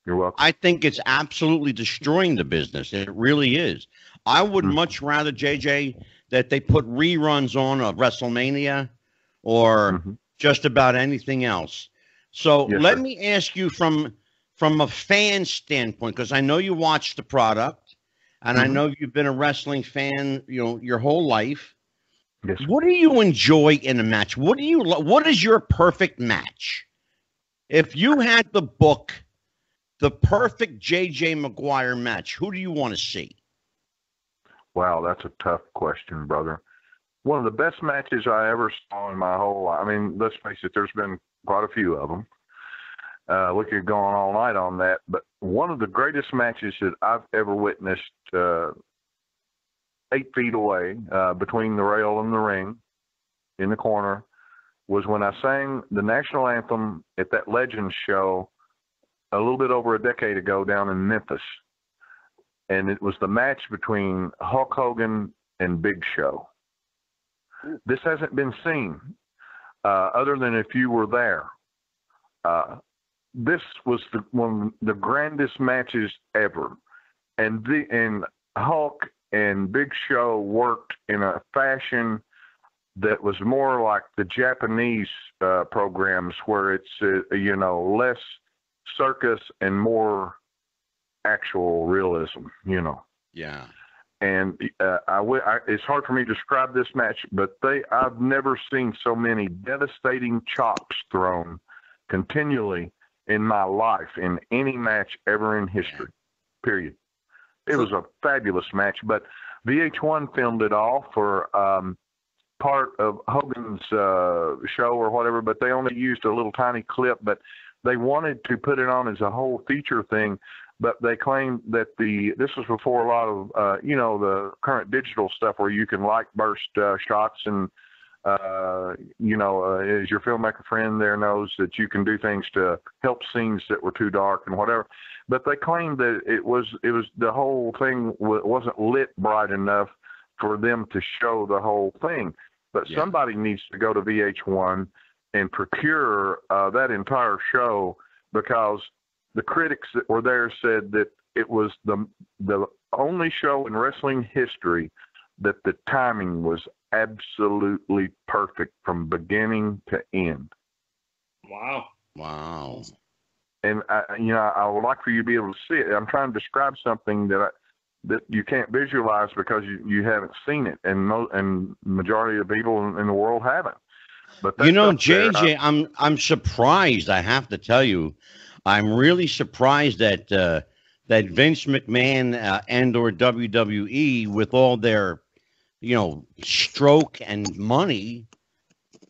You're welcome. I think it's absolutely destroying the business. It really is. I would much rather, JJ, that they put reruns on of WrestleMania or just about anything else. So let me ask you from a fan standpoint, because I know you watch the product and I know you've been a wrestling fan, your whole life. Yes. What do you enjoy in a match? What is your perfect match? If you had the book, the perfect JJ Maguire match, who do you want to see? Wow, that's a tough question, brother. One of the best matches I ever saw in my whole life. I mean, let's face it, there's been quite a few of them. We could go on all night on that. But one of the greatest matches that I've ever witnessed 8 feet away between the rail and the ring in the corner was when I sang the national anthem at that Legends show a little bit over a decade ago down in Memphis. and it was the match between Hulk Hogan and Big Show. This hasn't been seen, other than if you were there. This was one of the grandest matches ever, and Hulk and Big Show worked in a fashion that was more like the Japanese programs, where it's less circus and more actual realism. Yeah. And it's hard for me to describe this match, but I've never seen so many devastating chops thrown continually in my life in any match ever in history, period. It was a fabulous match, but VH1 filmed it all for part of Hogan's show or whatever, but they only used a little tiny clip, but they wanted to put it on as a whole feature thing, but they claimed that this was before a lot of, the current digital stuff where you can burst shots and, as your filmmaker friend there knows, that you can do things to help scenes that were too dark and whatever. But they claimed that it was the whole thing wasn't lit bright enough for them to show the whole thing. But somebody needs to go to VH1 and procure that entire show, because the critics that were there said that it was the only show in wrestling history that the timing was absolutely perfect from beginning to end. Wow. And I would like for you to be able to see it. I'm trying to describe something that you can't visualize because you haven't seen it, and majority of people in the world haven't. But JJ, I'm surprised. I have to tell you, I'm really surprised that Vince McMahon and/or WWE, with all their stroke and money,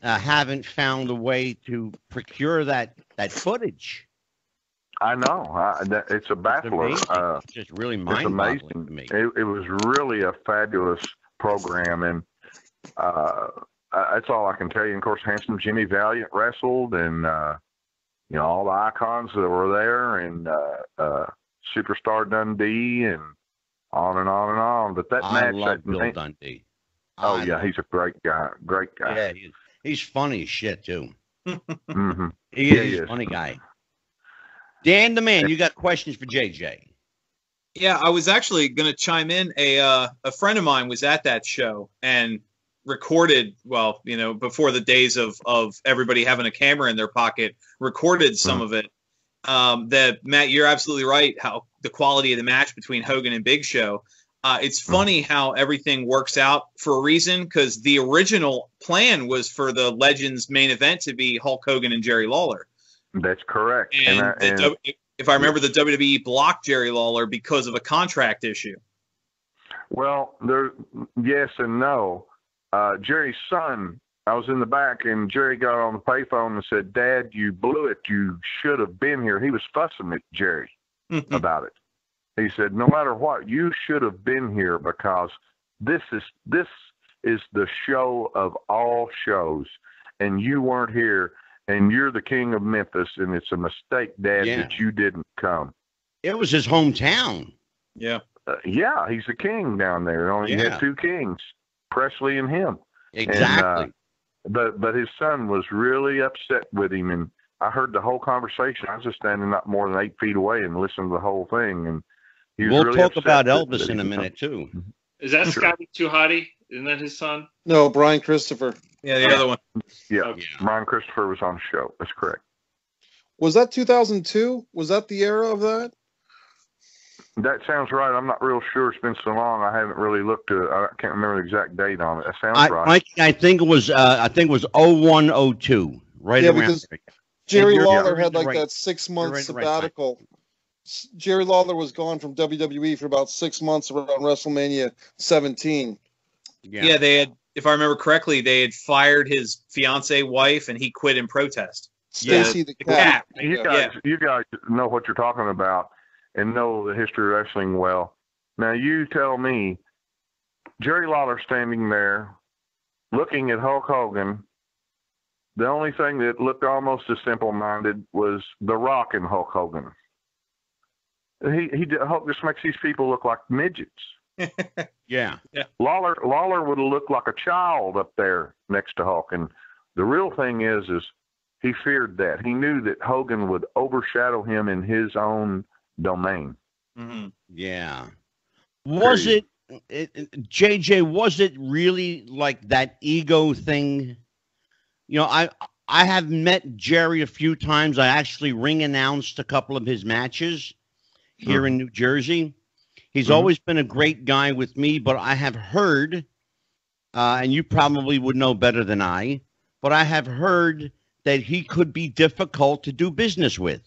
haven't found a way to procure that footage. I know. It's a baffler. It's just really mind-boggling to me. It was really a fabulous program, and that's all I can tell you. And of course, Handsome Jimmy Valiant wrestled, and all the icons that were there, and Superstar Dundee, and on and on and on. But that match, I love Bill Dundee. Oh yeah, he's a great guy. Great guy. Yeah, he's funny as shit too. Mm-hmm. He's a funny guy. Dan the Man, you got questions for JJ? Yeah, I was actually going to chime in. A friend of mine was at that show and recorded, before the days of everybody having a camera in their pocket, recorded some of it. That Matt, you're absolutely right. How the quality of the match between Hogan and Big Show. It's funny how everything works out for a reason, because the original plan was for the Legends main event to be Hulk Hogan and Jerry Lawler. That's correct. And if I remember, the WWE blocked Jerry Lawler because of a contract issue. Well, yes and no. Jerry's son, I was in the back, and Jerry got on the payphone and said, "Dad, you blew it. You should have been here." He was fussing at Jerry about it. He said, "No matter what, you should have been here, because this is the show of all shows, and you weren't here. And you're the king of Memphis, and it's a mistake, Dad, that you didn't come." It was his hometown. Yeah. He's the king down there. Only had two kings, Presley and him. Exactly. And, but his son was really upset with him, and I heard the whole conversation. I was just standing not more than 8 feet away and listened to the whole thing. And he was really talk upset about Elvis in a minute too. Is that Scotty Too Hottie? Isn't that his son? No, Brian Christopher. Yeah, the other one. Yeah, Okay. Brian Christopher was on the show. That's correct. Was that 2002? Was that the era of that? That sounds right. I'm not real sure. It's been so long. I haven't really looked at it. I can't remember the exact date on it. That sounds right. Mike, I think it was 0102. Right around because there. Jerry Lawler you're had right. that 6-month Right, sabbatical. Jerry Lawler was gone from WWE for about 6 months around WrestleMania 17. Yeah, they had, if I remember correctly, they had fired his fiance wife, and he quit in protest. Stacy the Cat. You guys know what you're talking about and know the history of wrestling well. Now you tell me, Jerry Lawler standing there looking at Hulk Hogan, the only thing that looked almost as simple-minded was The Rock and Hulk Hogan. Hulk just makes these people look like midgets. Yeah. Lawler would have looked like a child up there next to Hulk. And the real thing is he feared that. He knew that Hogan would overshadow him in his own domain. Mm-hmm. Yeah. Was it, JJ, was it really like that ego thing? You know, I have met Jerry a few times. I actually ring announced a couple of his matches here in New Jersey. He's always been a great guy with me, but I have heard, and you probably would know better than I, but I have heard that he could be difficult to do business with.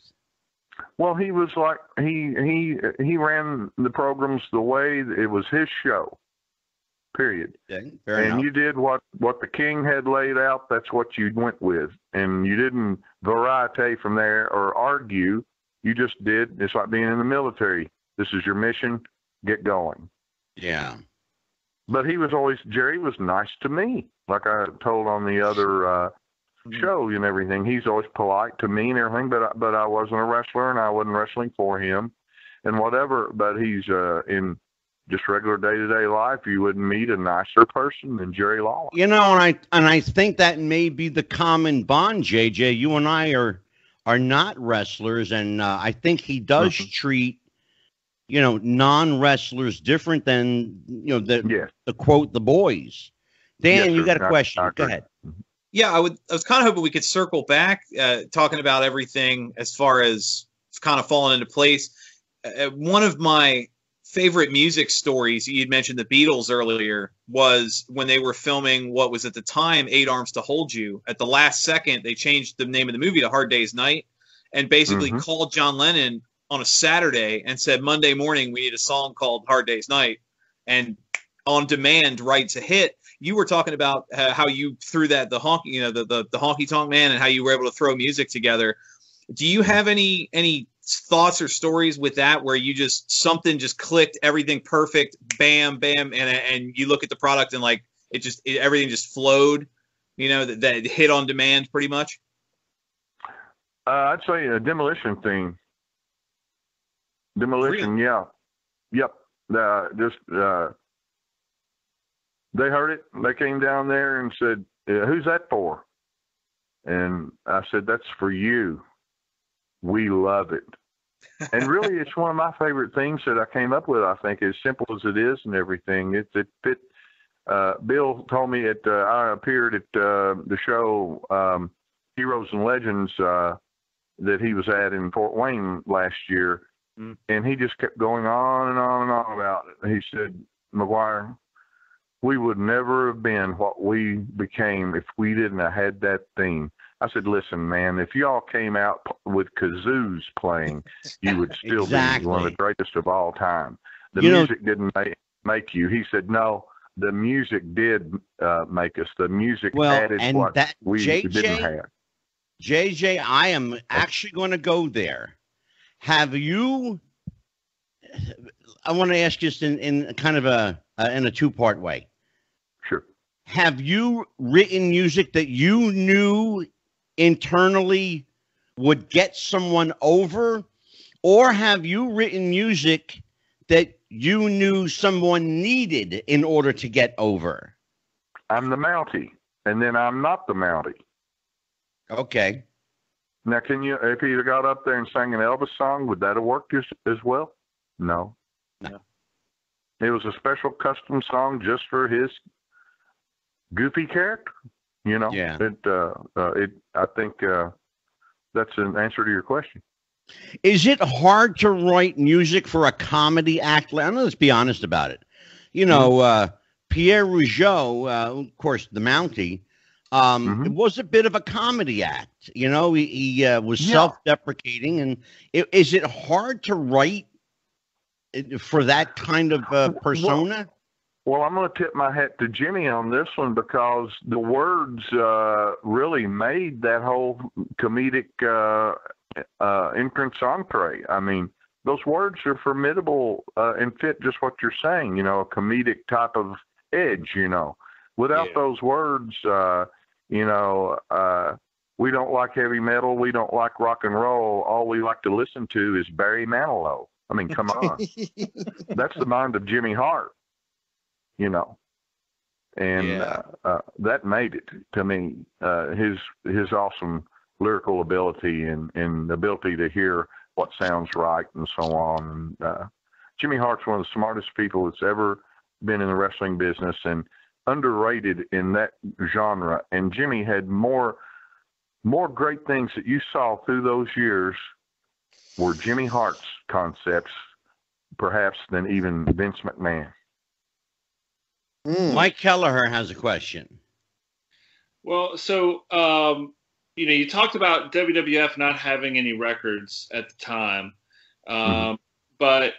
Well, he was like, he ran the programs the way it was his show, period. Okay, and you did what the king had laid out, that's what you went with. And you didn't variety from there or argue. You just did. It's like being in the military. This is your mission. Get going. Yeah. But Jerry was nice to me. Like I told on the other show and everything. He's always polite to me and everything, but I wasn't a wrestler and I wasn't wrestling for him and whatever. But he's in just regular day-to-day life, you wouldn't meet a nicer person than Jerry Lawler. You know, and I think that may be the common bond, JJ. You and I are not wrestlers, and I think he does treat, you know, non-wrestlers different than, you know, the quote, the boys. Dan, yes, you got a question. I Go ahead. Yeah, I was kind of hoping we could circle back, talking about everything as far as it's kind of fallen into place. One of my favorite music stories, you'd mentioned the Beatles earlier, was when they were filming what was at the time 8 Arms to Hold You. At the last second, they changed the name of the movie to Hard Day's Night and basically called John Lennon on a Saturday and said, Monday morning, we need a song called Hard Day's Night. And on demand writes a hit. You were talking about how you threw the honky, you know, the honky tonk man, and how you were able to throw music together. Do you have any thoughts or stories with that where you something just clicked, everything perfect, bam, bam, and you look at the product and like everything just flowed, you know, that hit on demand pretty much? I'd say a Demolition theme. Demolition, really? Yeah. Yep. They heard it. They came down there and said, who's that for? And I said, that's for you. We love it. And really, it's one of my favorite things that I came up with, I think, as simple as it is and everything. It fit. Bill told me I appeared at the show Heroes and Legends that he was at in Fort Wayne last year. And he just kept going on and on and on about it. He said, Maguire, we would never have been what we became if we didn't have had that theme. I said, listen, man, if y'all came out with kazoos playing, you would still be one of the greatest of all time. The music didn't make you. He said, no, the music did make us. The music added what we didn't have. JJ, I am actually going to go there. Have you, I want to ask you this in kind of in a two-part way. Sure. Have you written music that you knew internally would get someone over, or have you written music that you knew someone needed in order to get over? I'm the Mountie, and then I'm not the Mountie. Okay. Now, if he got up there and sang an Elvis song, would that have worked as well? No. It was a special custom song just for his goofy character, you know. Yeah. I think that's an answer to your question. Is it hard to write music for a comedy act? Let's be honest about it. You know, Pierre Rougeau, of course, the Mountie, it was a bit of a comedy act. You know, he was self-deprecating. And is it hard to write for that kind of persona? Well, I'm going to tip my hat to Jimmy on this one because the words really made that whole comedic entrance entree. I mean, those words are formidable and fit just what you're saying, you know, a comedic type of edge, you know. Without those words, you know, we don't like heavy metal. We don't like rock and roll. All we like to listen to is Barry Manilow. I mean, come on. That's the mind of Jimmy Hart, you know. And that made it to me. His awesome lyrical ability and ability to hear what sounds right and so on. And Jimmy Hart's one of the smartest people that's ever been in the wrestling business and underrated in that genre. And Jimmy had more great things that you saw through those years were Jimmy Hart's concepts, perhaps, than even Vince McMahon. Mike Kelleher has a question. Well, so, you talked about WWF not having any records at the time, but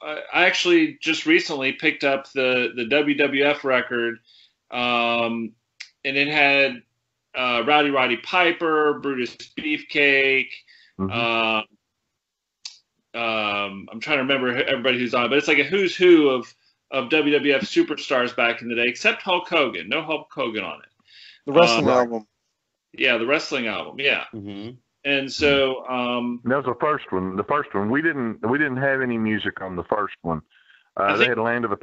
I actually just recently picked up the WWF record, and it had Rowdy Roddy Piper, Brutus Beefcake. I'm trying to remember everybody who's on, but it's like a who's who of WWF superstars back in the day, except Hulk Hogan. No Hulk Hogan on it. The wrestling album. Yeah, the wrestling album. Yeah. Mm-hmm. And so that was the first one. The first one we didn't have any music on the first one. They had Land of a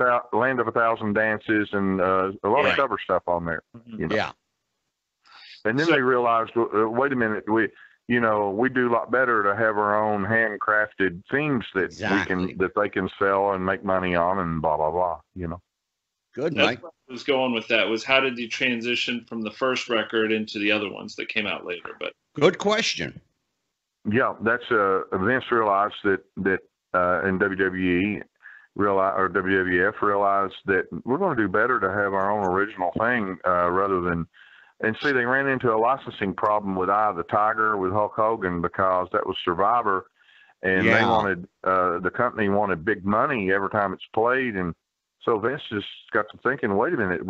Thousand Dances and a lot of cover stuff on there. You know? Yeah. And then they realized, wait a minute, we do a lot better to have our own handcrafted themes that that they can sell and make money on and blah blah blah. You know. Good, Mike. Mike. What I was going with that was how did you transition from the first record into the other ones that came out later? But good question. Yeah, that's Vince realized that in WWE or WWF realized that we're going to do better to have our own original thing rather than. And see, they ran into a licensing problem with Eye of the Tiger with Hulk Hogan because that was Survivor, and they wanted the company wanted big money every time it's played, and so Vince just got to thinking, wait a minute,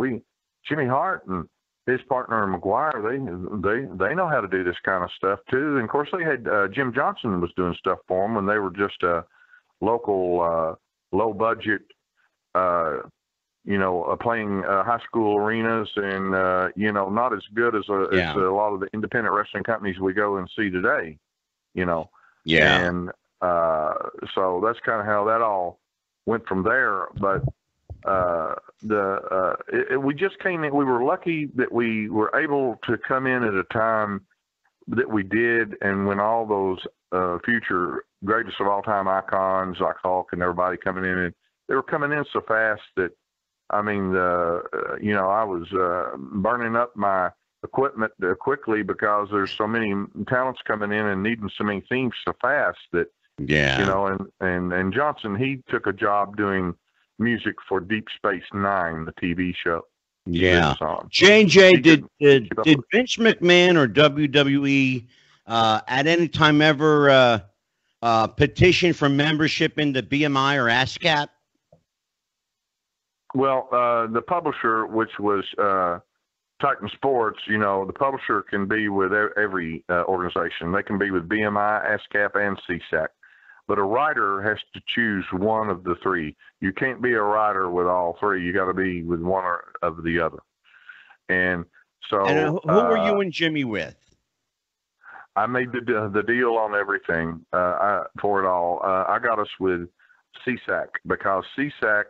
Jimmy Hart and his partner Maguire, they know how to do this kind of stuff too. And of course, they had Jim Johnson was doing stuff for them when they were just a local, low budget. Playing high school arenas and, not as good as a lot of the independent wrestling companies we go and see today, Yeah. And so that's kind of how that all went from there. But we just came in. We were lucky that we were able to come in at a time that we did. And when all those future greatest of all time icons like Hulk and everybody coming in, and they were coming in so fast that, I mean, I was burning up my equipment quickly because there's so many talents coming in and needing so many themes so fast that, and Johnson, he took a job doing music for Deep Space Nine, the TV show. Yeah. J&J, did Vince McMahon or WWE at any time ever petition for membership into BMI or ASCAP? Well, the publisher, which was Titan Sports, the publisher can be with every organization. They can be with BMI, ASCAP, and CSAC. But a writer has to choose one of the three. You can't be a writer with all three. You got to be with one or of the other. And so, who were you and Jimmy with? I made the deal on everything for it all. I got us with CSAC because CSAC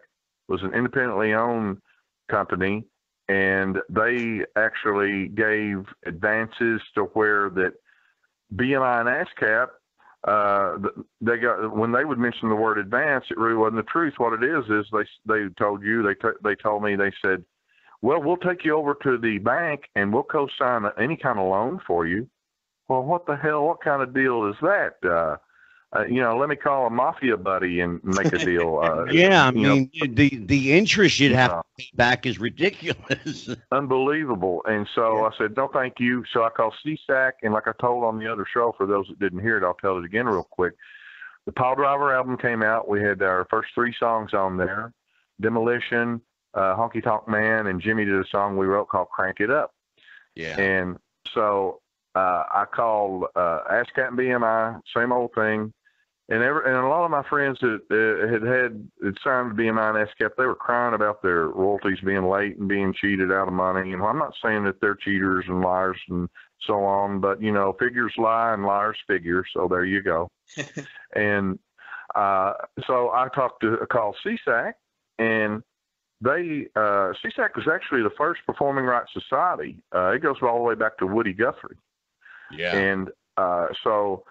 was an independently owned company, and they actually gave advances to where that BMI and ASCAP, they got, when they would mention the word advance, it really wasn't the truth. What it is they told you, they told me, they said, well, we'll take you over to the bank and we'll co-sign any kind of loan for you. Well, what the hell? What kind of deal is that? Let me call a mafia buddy and make a deal. The interest you'd have to pay back is ridiculous. Unbelievable. And so I said, no, thank you. So I called CSAC, and like I told on the other show, for those that didn't hear it, I'll tell it again real quick. The Pile Driver album came out. We had our first 3 songs on there: Demolition, Honky Tonk Man, and Jimmy did a song we wrote called Crank It Up. Yeah. And so I called ASCAP and BMI, same old thing. And a lot of my friends that had signed to BMI and ASCAP, they were crying about their royalties being late and being cheated out of money. And I'm not saying that they're cheaters and liars and so on, but figures lie and liars figure. So there you go. And So I called CSAC, and they CSAC was actually the first performing rights society. It goes all the way back to Woody Guthrie. Yeah. And so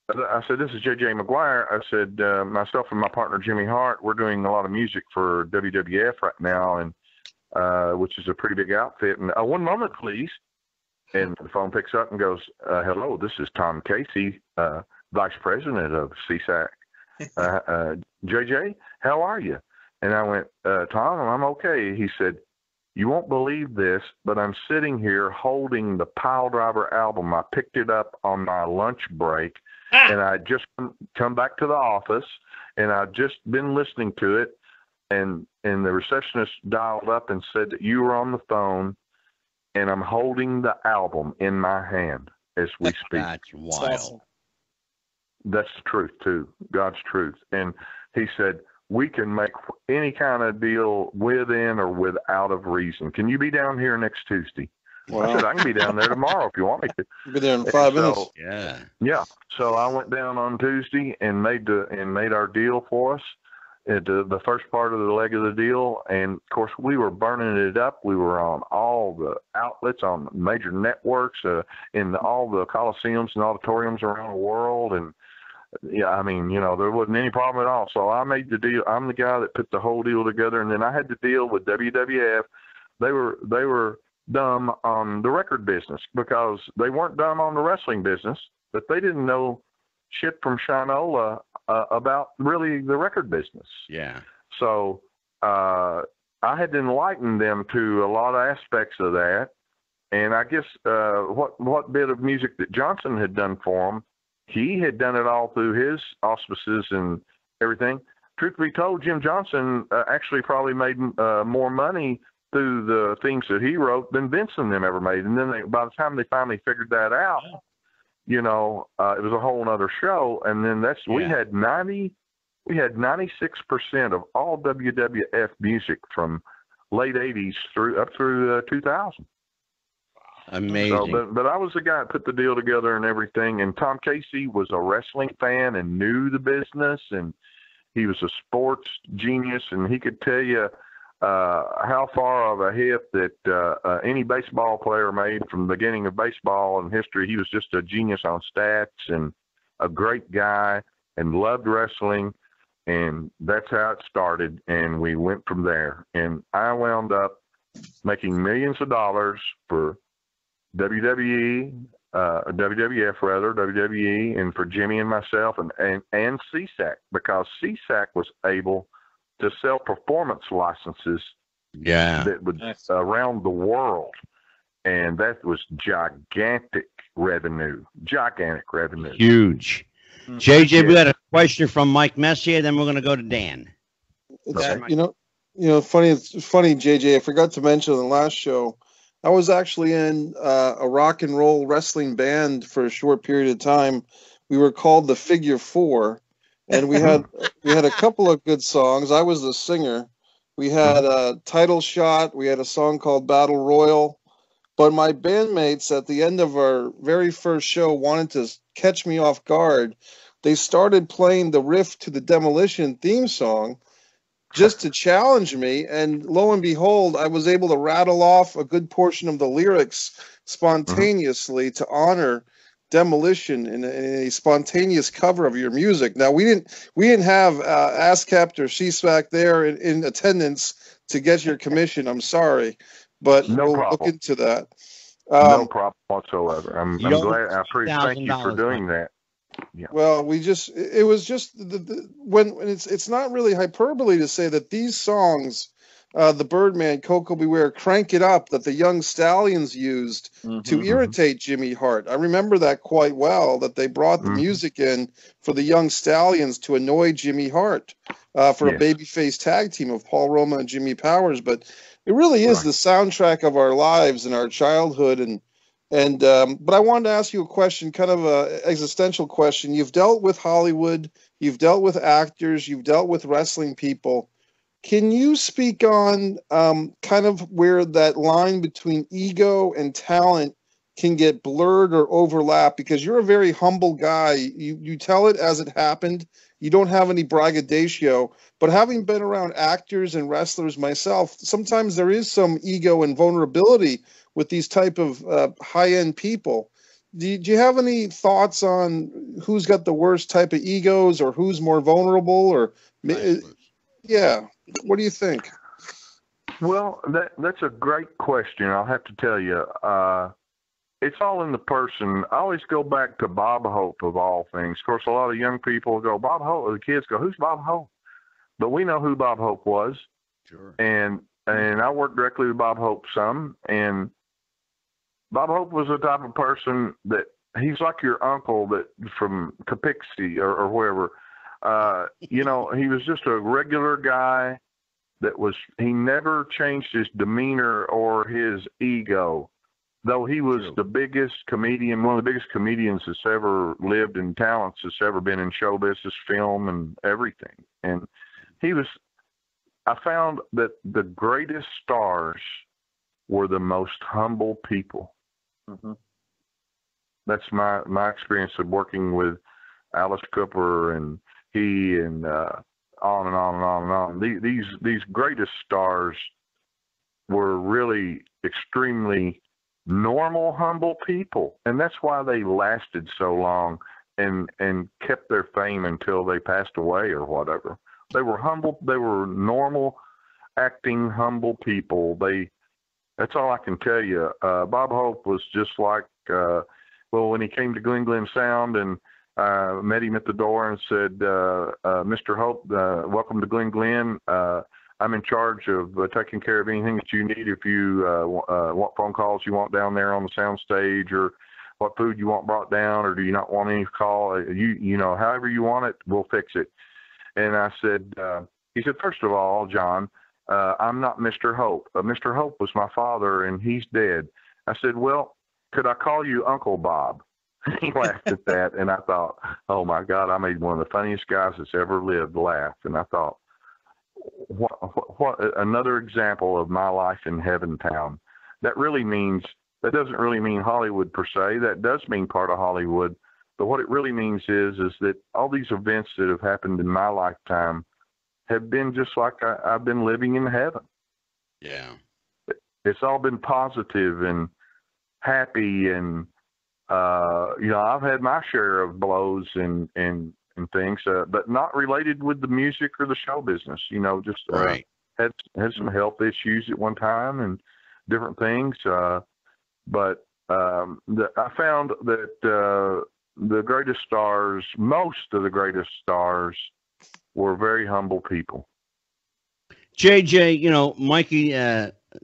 I said, "This is J.J. Maguire." I said, "Myself and my partner Jimmy Hart, we're doing a lot of music for WWF right now, and which is a pretty big outfit. And one moment, please." And the phone picks up and goes, "Hello, this is Tom Casey, Vice President of CSAC. JJ, how are you?" And I went, "Tom, I'm okay." He said, "You won't believe this, but I'm sitting here holding the Pile Driver album. I picked it up on my lunch break, and I just come back to the office, and I've just been listening to it, and the receptionist dialed up and said that you were on the phone, and I'm holding the album in my hand as we speak." That's wild. awesome. That's the truth, too, God's truth. And he said, "We can make any kind of deal within or without of reason. Can you be down here next Tuesday?" I Wow. said, "I can be down there tomorrow if you want me to." Be there in 5 minutes. Yeah. Yeah. So I went down on Tuesday and made our deal for us. The first part of the leg of the deal, and of course we were burning it up. We were on all the outlets, on major networks, in all the coliseums and auditoriums around the world, and yeah, I mean, there wasn't any problem at all. So I made the deal. I'm the guy that put the whole deal together, and then I had to deal with WWF. They were dumb on the record business because they weren't dumb on the wrestling business, but they didn't know shit from Shinola about really the record business. Yeah. So I had to enlighten them to a lot of aspects of that, and I guess what bit of music that Johnson had done for them, he had done it all through his auspices and everything. Truth be told, Jim Johnson actually probably made more money through the things that he wrote than Vince and them ever made. And then by the time they finally figured that out, it was a whole other show. And then we had 96% of all WWF music from late 80s up through 2000. Amazing. So, but I was the guy that put the deal together and everything. And Tom Casey was a wrestling fan and knew the business, and he was a sports genius, and he could tell you how far of a hit that any baseball player made from the beginning of baseball in history. He was just a genius on stats and a great guy and loved wrestling, and that's how it started, and we went from there. And I wound up making millions of dollars for WWF, WWE, and for Jimmy and myself, and CSAC, because CSAC was able to sell performance licenses that would around the world, and that was gigantic revenue. Huge. JJ, we got a question from Mike Messier, then we're going to go to Dan. It's, funny, JJ, I forgot to mention on the last show, I was actually in a rock and roll wrestling band for a short period of time. We were called the Figure Four, and we had a couple of good songs. I was the singer. We had a Title Shot. We had a song called Battle Royal. But my bandmates at the end of our very first show wanted to catch me off guard. They started playing the riff to the Demolition theme song just to challenge me, and lo and behold, I was able to rattle off a good portion of the lyrics spontaneously to honor Demolition in a spontaneous cover of your music. Now, we didn't have ASCAP or CSAC there in attendance to get your commission. I'm sorry, but we'll look into that. No problem whatsoever. I'm glad. I thank you for doing that. Yeah. Well, it was just when it's not really hyperbole to say that these songs, the Birdman, Coco Beware, Crank It Up, that the Young Stallions used to irritate Jimmy Hart. I remember that quite well, that they brought the music in for the Young Stallions to annoy Jimmy Hart for a babyface tag team of Paul Roma and Jimmy Powers. But it really is the soundtrack of our lives and our childhood. But I wanted to ask you a question, kind of an existential question. You've dealt with Hollywood, you've dealt with actors, you've dealt with wrestling people. Can you speak on kind of where that line between ego and talent can get blurred or overlap, because you're a very humble guy. You tell it as it happened. You don't have any braggadocio. But having been around actors and wrestlers myself, sometimes there is some ego and vulnerability with these type of high-end people. Do you have any thoughts on who's got the worst type of egos, or who's more vulnerable? Or yeah, what do you think? Well, that's a great question. I'll have to tell you. It's all in the person. I always go back to Bob Hope, of all things. Of course, a lot of young people go, Bob Hope, or the kids go, who's Bob Hope? But we know who Bob Hope was. Sure. And I worked directly with Bob Hope some, and Bob Hope was the type of person that he's like your uncle that from Capixie or wherever. You know, he was just a regular guy he never changed his demeanor or his ego. Though he was the biggest comedian, one of the biggest comedians that's ever lived, and talents that's ever been in show business, film, and everything. And I found that the greatest stars were the most humble people. Mm-hmm. That's my experience of working with Alice Cooper and he and on and on and on and on. These greatest stars were really extremely normal, humble people, and that's why they lasted so long and kept their fame until they passed away or whatever. They were humble. They were normal, acting, humble people. That's all I can tell you. Bob Hope was just like, when he came to Glen Glen Sound, and met him at the door and said, Mr. Hope, welcome to Glen Glen. I'm in charge of taking care of anything that you need. If you want phone calls you want down there on the sound stage, or what food you want brought down, or do you not want any call, you know, however you want it, we'll fix it. And I said, he said, first of all, John, I'm not Mr. Hope. Mr. Hope was my father, and he's dead. I said, well, could I call you Uncle Bob? He laughed at that, and I thought, oh my God, I made one of the funniest guys that's ever lived laugh. And I thought, what another example of my life in Heaven Town. That doesn't really mean Hollywood per se. That does mean part of Hollywood. But what it really means is that all these events that have happened in my lifetime have been just like I've been living in heaven. Yeah. It's all been positive and happy, and you know, I've had my share of blows and things, but not related with the music or the show business. You know, just right. Had some health issues at one time and different things. But I found that the greatest stars, most of the greatest stars, were very humble people. JJ, you know, Mikey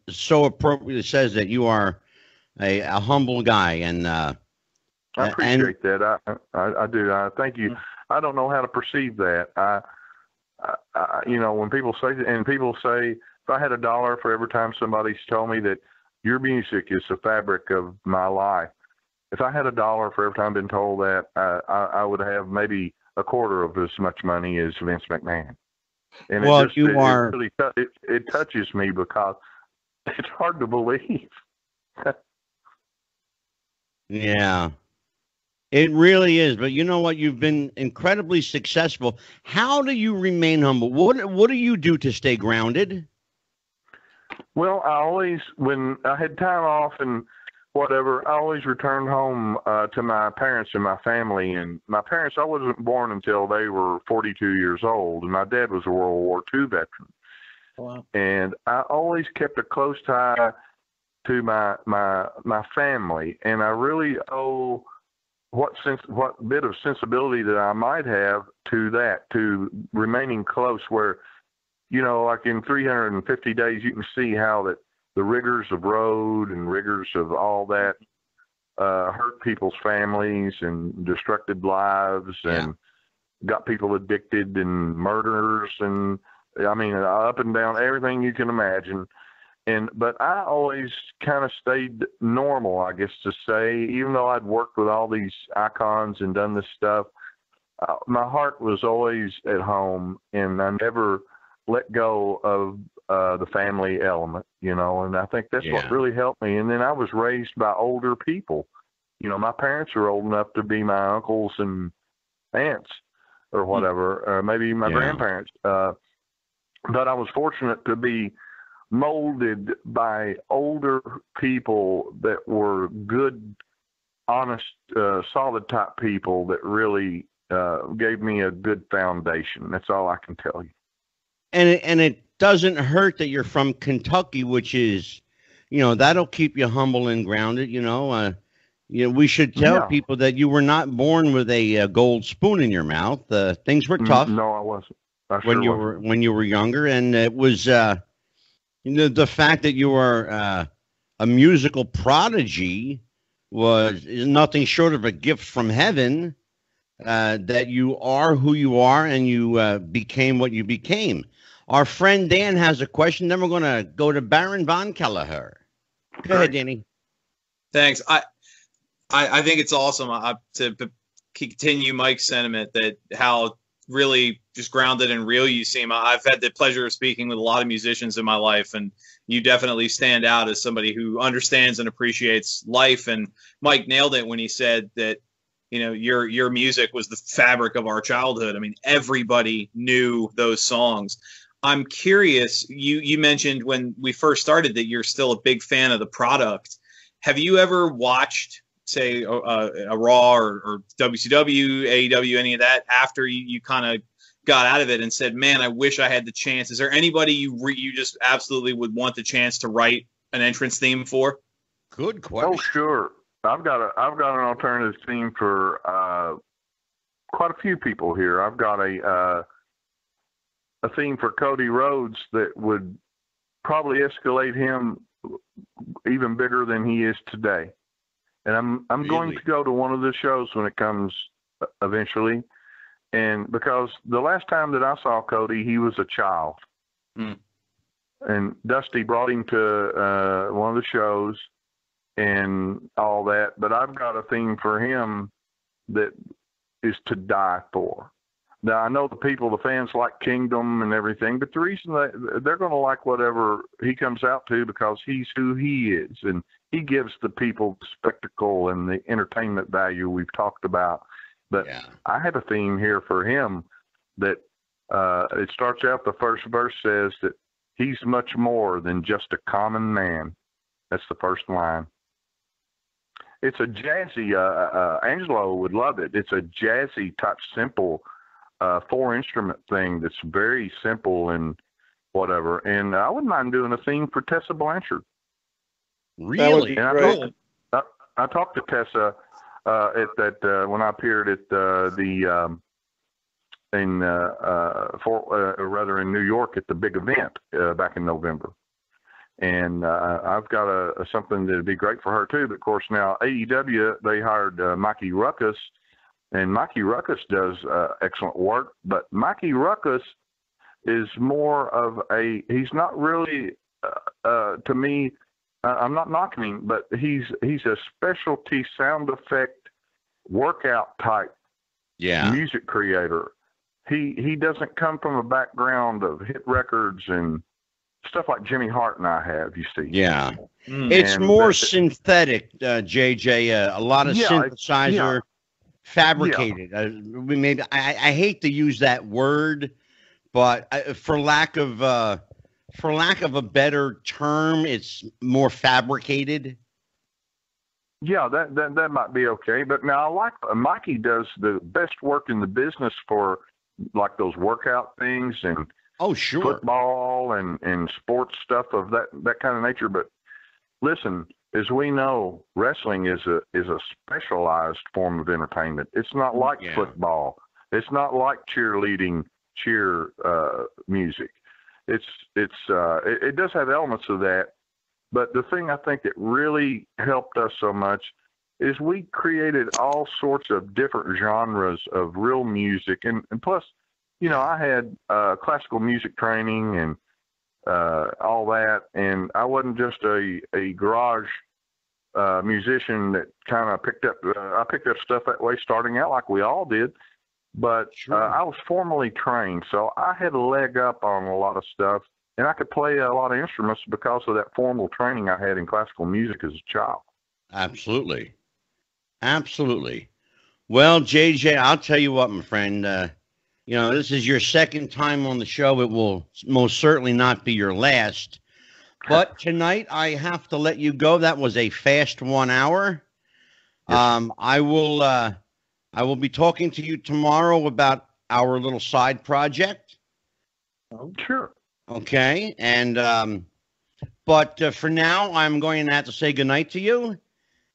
so appropriately says that you are a humble guy, and I appreciate that. I do. I thank you. I don't know how to perceive that. I you know, when people say, and people say, if I had $1 for every time somebody's told me that your music is the fabric of my life, if I had $1 for every time I've been told that, I would have maybe a quarter of as much money as Vince McMahon. And well, it touches me because it's hard to believe. Yeah, it really is. But you know what? You've been incredibly successful. How do you remain humble? What do you do to stay grounded? Well, I always, when I had time off and whatever, I always returned home to my parents and my family. And my parents, I wasn't born until they were 42 years old, and my dad was a World War II veteran. Wow. And I always kept a close tie to my family, and I really owe what bit of sensibility that I might have to that, to remaining close, where, you know, like in 350 days, you can see how that the rigors of road and rigors of all that hurt people's families and destructed lives and got people addicted and murders, and I mean, up and down, everything you can imagine. But I always kind of stayed normal, I guess to say, even though I'd worked with all these icons and done this stuff, my heart was always at home, and I never let go of the family element. and I think that's what Yeah. really helped me. And then I was raised by older people. My parents are old enough to be my uncles and aunts or whatever, or maybe my grandparents. But I was fortunate to be molded by older people that were good, honest, solid type people that really gave me a good foundation. That's all I can tell you. And it doesn't hurt that you're from Kentucky, which is, that'll keep you humble and grounded. We should tell people that you were not born with a gold spoon in your mouth. Things were tough. No, I wasn't. When you were younger, and it was the fact that you were a musical prodigy is nothing short of a gift from heaven. That you are who you are, and you became what you became. Our friend Dan has a question. Then we're going to go to Baron von Kelleher. Go ahead, Danny. Thanks. I think it's awesome to continue Mike's sentiment that how really just grounded and real you seem. I've had the pleasure of speaking with a lot of musicians in my life, and you definitely stand out as somebody who understands and appreciates life. And Mike nailed it when he said that, your music was the fabric of our childhood. I mean, everybody knew those songs. I'm curious, you mentioned when we first started that you're still a big fan of the product. Have you ever watched, say, a Raw or WCW, AEW, any of that after you kind of got out of it and said, man, I wish I had the chance? Is there anybody you just absolutely would want the chance to write an entrance theme for? Good question. Oh, sure. I've got an alternative theme for quite a few people here. I've got a theme for Cody Rhodes that would probably escalate him even bigger than he is today. And I'm going to go to one of the shows when it comes eventually. And because the last time that I saw Cody, he was a child. And Dusty brought him to one of the shows and all that. But I've got a theme for him that is to die for. Now, I know the fans like Kingdom and everything, but the reason they're going to like whatever he comes out to because he's who he is. And he gives the people the spectacle and the entertainment value we've talked about. But I have a theme here for him that it starts out, the first verse says that he's much more than just a common man. That's the first line. It's a jazzy, Angelo would love it. It's a jazzy type, simple 4-instrument thing that's very simple and whatever. And I wouldn't mind doing a theme for Tessa Blanchard. Really? And I talked to Tessa at that when I appeared at in New York at the big event back in November. And I've got something that'd be great for her too. But of course now AEW, they hired Mikey Ruckus, and Mikey Ruckus does excellent work. But Mikey Ruckus is more of he's not really to me. I'm not knocking him, but he's a specialty sound effect workout type music creator. He doesn't come from a background of hit records and stuff like Jimmy Hart and I have, you see. Yeah. It's more synthetic, JJ, a lot of synthesizer, fabricated. Maybe I hate to use that word, but for lack of a better term, it's more fabricated. Yeah, that might be okay. But now I like Mikey does the best work in the business for like those workout things and football and sports stuff of that kind of nature. But listen, as we know, wrestling is a specialized form of entertainment. It's not like football. It's not like cheerleading, cheer music. It does have elements of that, but the thing I think that really helped us so much is we created all sorts of different genres of real music, and plus, I had classical music training and all that, and I wasn't just a garage musician that kind of picked up. I picked up stuff that way, starting out like we all did. But I was formally trained, so I had a leg up on a lot of stuff, and I could play a lot of instruments because of that formal training I had in classical music as a child. Absolutely. Absolutely. Well, JJ, I'll tell you what, my friend, this is your second time on the show. It will most certainly not be your last. But tonight I have to let you go. That was a fast 1 hour. Yes. I will be talking to you tomorrow about our little side project. Oh, sure. Okay. And but for now, I'm going to have to say goodnight to you.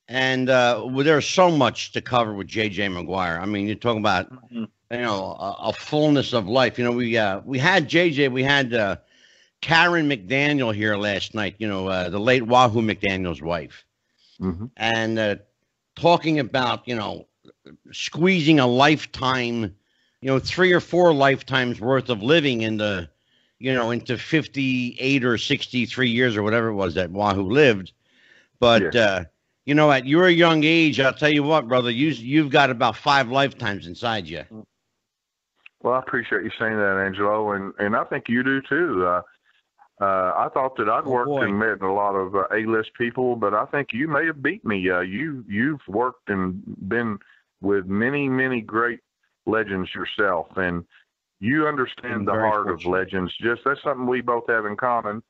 And there's so much to cover with J.J. Maguire. I mean, you're talking about, a fullness of life. We had J.J., we had Karen McDaniel here last night, the late Wahoo McDaniel's wife. Mm-hmm. And talking about, squeezing a lifetime, 3 or 4 lifetimes worth of living into 58 or 63 years or whatever it was that Wahoo lived. But, Yes. At your young age, I'll tell you what, brother, you've got about 5 lifetimes inside you. Well, I appreciate you saying that, Angelo, and I think you do too. I thought that I'd worked and met a lot of A-list people, but I think you may have beat me. You've worked and been with many, many great legends yourself, and you understand the heart of legends. Just that's something we both have in common,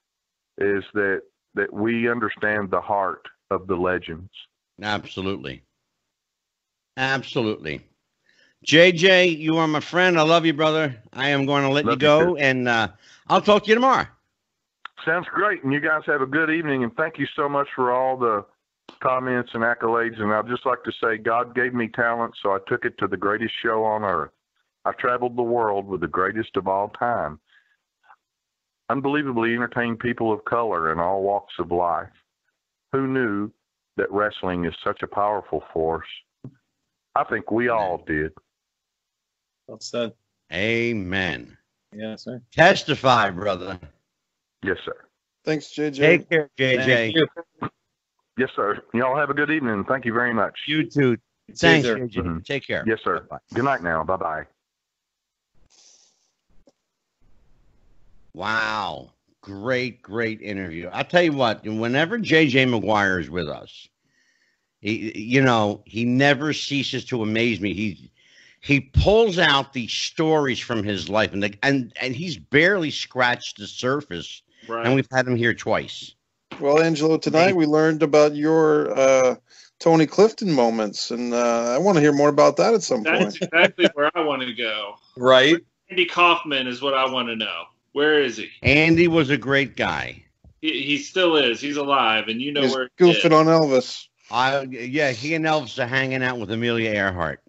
is that we understand the heart of the legends. Absolutely. Absolutely. JJ, you are my friend. I love you, brother. I am going to let you go, and I'll talk to you tomorrow. Sounds great. And you guys have a good evening, and thank you so much for all the comments and accolades. And I'd just like to say God gave me talent, so I took it to the greatest show on earth. I traveled the world with the greatest of all time. Unbelievably entertained people of color in all walks of life. Who knew that wrestling is such a powerful force? I think we all did. Well said. Amen. Yes, sir. Testify, brother. Yes, sir. Thanks, JJ. Take care, JJ. Thank you. Yes, sir. Y'all have a good evening. Thank you very much. You too. Thanks, sir. JJ. Mm-hmm. Take care. Yes, sir. Bye-bye. Good night now. Bye-bye. Wow. Great, great interview. I'll tell you what, whenever JJ Maguire is with us, he never ceases to amaze me. He pulls out these stories from his life, and he's barely scratched the surface. Right. And we've had him here twice. Well, Angelo, tonight we learned about your Tony Clifton moments, and I want to hear more about that at some point. That's exactly where I want to go. Right. Andy Kaufman is what I want to know. Where is he? Andy was a great guy. He still is. He's alive, and you know He's where he is. goofing on Elvis. He and Elvis are hanging out with Amelia Earhart.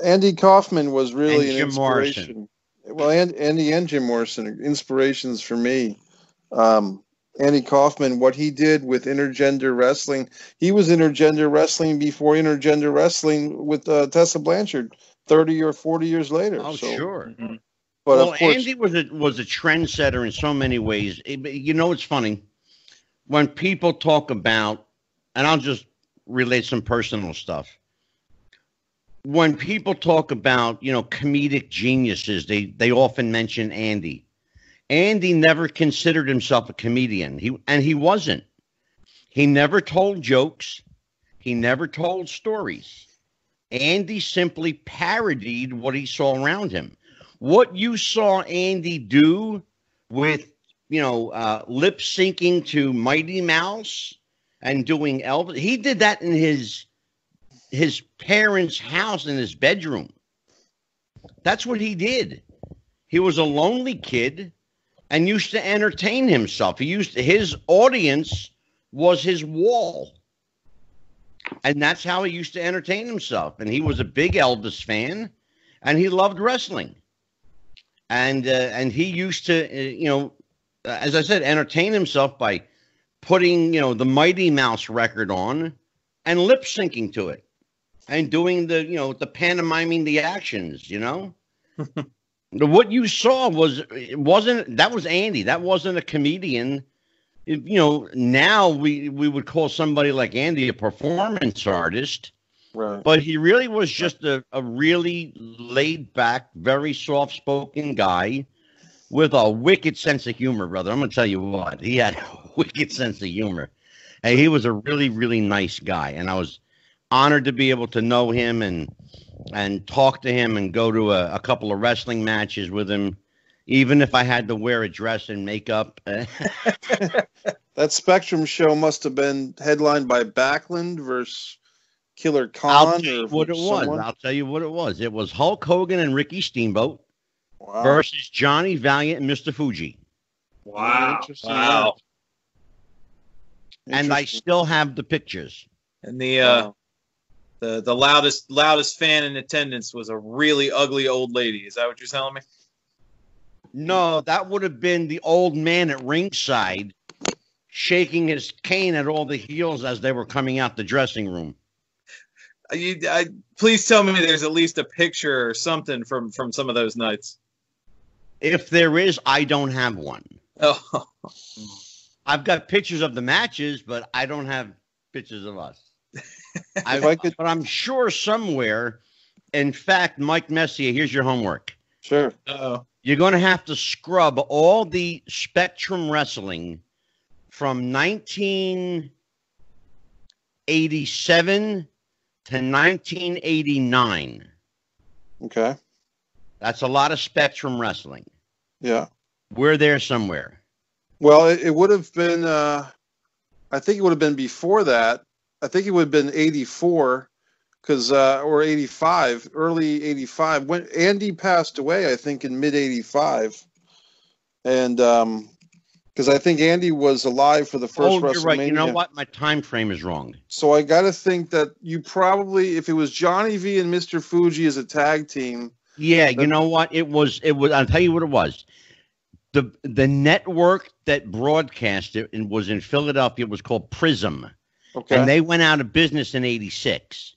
Andy Kaufman was really And an Jim Morrison. inspiration. Well, Andy and Jim Morrison are inspirations for me. Andy Kaufman, what he did with intergender wrestling, he was intergender wrestling before intergender wrestling with Tessa Blanchard 30 or 40 years later. Oh, so, sure. Mm-hmm. But Well, of course, Andy was a trendsetter in so many ways. It's funny when people talk about, and I'll just relate some personal stuff. When people talk about, comedic geniuses, they often mention Andy. Andy never considered himself a comedian. He wasn't. He never told jokes. He never told stories. Andy simply parodied what he saw around him. What you saw Andy do with, lip syncing to Mighty Mouse and doing Elvis, he did that in his parents' house in his bedroom. That's what he did. He was a lonely kid and used to entertain himself. His audience was his wall. And that's how he used to entertain himself. And he was a big Elvis fan, and he loved wrestling. And he used to, as I said, entertain himself by putting, the Mighty Mouse record on and lip syncing to it and doing the pantomiming the actions, What you saw was Andy. That wasn't a comedian. Now we would call somebody like Andy a performance artist. right. But he really was just a really laid back, very soft spoken guy with a wicked sense of humor, brother. I'm going to tell you what. He had a wicked sense of humor. And he was a really, really nice guy. And I was honored to be able to know him and talk to him and go to a couple of wrestling matches with him, even if I had to wear a dress and makeup. That Spectrum show must have been headlined by Backlund versus Killer Khan. I'll tell you what it was. I'll tell you what it was. It was Hulk Hogan and Ricky Steamboat versus Johnny Valiant and Mr. Fuji. Wow. Wow. And I still have the pictures. And the loudest fan in attendance was a really ugly old lady. Is that what you're telling me? No, that would have been the old man at ringside shaking his cane at all the heels as they were coming out the dressing room. Please tell me there's at least a picture or something from some of those nights. If there is, I don't have one. Oh. I've got pictures of the matches, but I don't have pictures of us. But I'm sure somewhere. In fact, Mike Messier, here's your homework. Sure. Uh-oh. You're going to have to scrub all the Spectrum Wrestling from 1987 to 1989. Okay. That's a lot of Spectrum Wrestling. Yeah. We're there somewhere. Well, it would have been, I think it would have been before that. I think it would have been 84, or 85, early 85. When Andy passed away, I think in mid 85. And, because I think Andy was alive for the first WrestleMania. You're right. You know what? My time frame is wrong. So I got to think that you probably, if it was Johnny V and Mr. Fuji as a tag team. Yeah, you know what? It was. I'll tell you what it was. The network that broadcast it and was in Philadelphia was called Prism. Okay. And they went out of business in 86.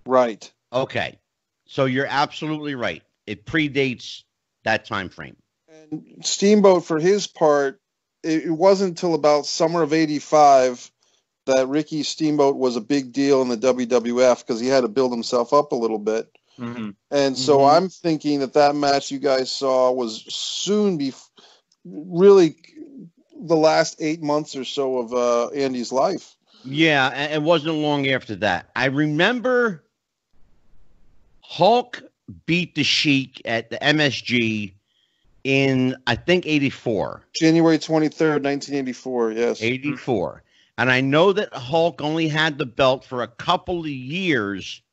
Right. Okay. So you're absolutely right. It predates that time frame. And Steamboat, for his part, it wasn't until about summer of 85 that Ricky Steamboat was a big deal in the WWF because he had to build himself up a little bit. Mm-hmm. And so I'm thinking that match you guys saw was soon really the last 8 months or so of Andy's life. Yeah, and it wasn't long after that. I remember Hulk beat the Sheik at the MSG in, I think, 84. January 23rd, 1984, yes. 84. And I know that Hulk only had the belt for a couple of years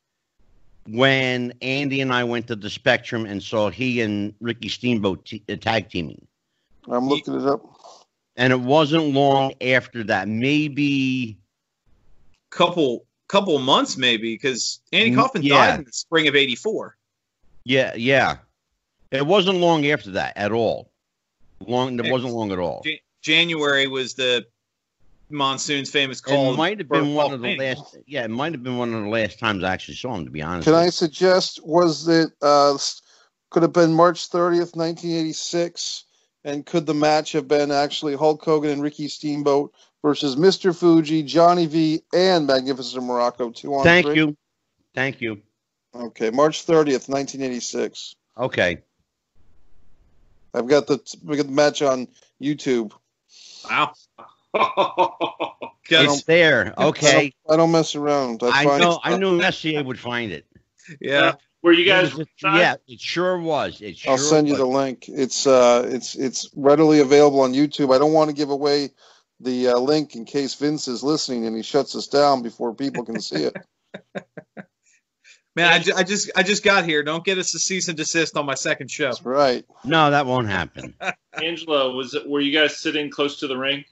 when Andy and I went to the Spectrum and saw he and Ricky Steamboat tag teaming. I'm looking it up. And it wasn't long after that. Maybe couple months, maybe, because Andy Kaufman died in the spring of 84. Yeah. It wasn't long after that at all. It wasn't long at all. January was the Monsoon's famous call. It might have been one of the last. Yeah, it might have been one of the last times I actually saw him. To be honest. Can I suggest could have been March 30th, 1986, and could the match have been actually Hulk Hogan and Ricky Steamboat versus Mr. Fuji, Johnny V, and Magnificent Morocco 2-on-3? Thank you. Okay, March 30th, 1986. Okay. We got the match on YouTube. Wow. It's there. Okay. I don't mess around. I knew Messier would find it. Yeah. Were you guys? Yeah, it sure was. I'll send you the link. It's readily available on YouTube. I don't want to give away the link in case Vince is listening and he shuts us down before people can see it. Man, I just got here. Don't get us a cease and desist on my second show. That's right. No, that won't happen. Angelo, were you guys sitting close to the ring?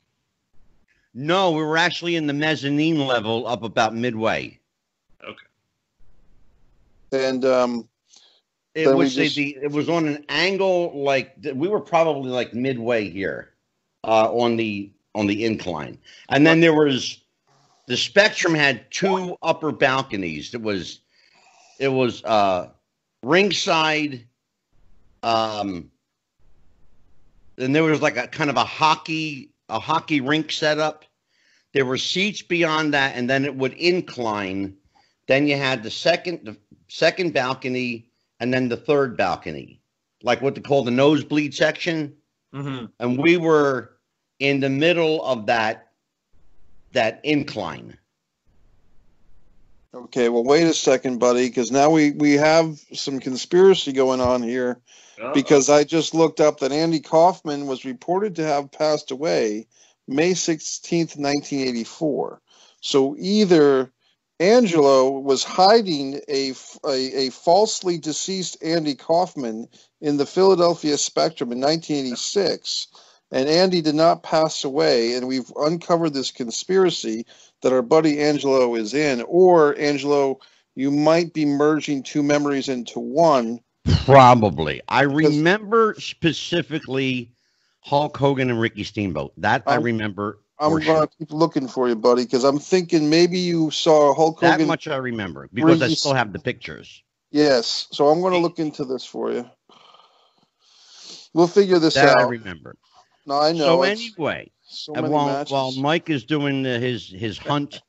No, we were actually in the mezzanine level up about midway. Okay. And it was on an angle we were probably like midway here on the incline. And then there was the Spectrum had two upper balconies. It was ringside, and there was like a kind of a hockey rink setup. There were seats beyond that, and then it would incline. Then you had the second balcony, and then the third balcony, like what they call the nosebleed section. Mm-hmm. and we were in the middle of that incline. Okay, well, wait a second, buddy, because now we have some conspiracy going on here. Because I just looked up that Andy Kaufman was reported to have passed away May 16th, 1984. So either Angelo was hiding a falsely deceased Andy Kaufman in the Philadelphia Spectrum in 1986, and Andy did not pass away, and we've uncovered this conspiracy that our buddy Angelo is in, or Angelo, you might be merging two memories into one. Probably. I remember specifically Hulk Hogan and Ricky Steamboat. That I remember. I'm going to keep looking for you, buddy, because I'm thinking maybe you saw Hulk Hogan. That much I remember, because I still have the pictures. Yes, so I'm going to look into this for you. We'll figure this out. That I remember. No, I know. So anyway, while Mike is doing his hunt,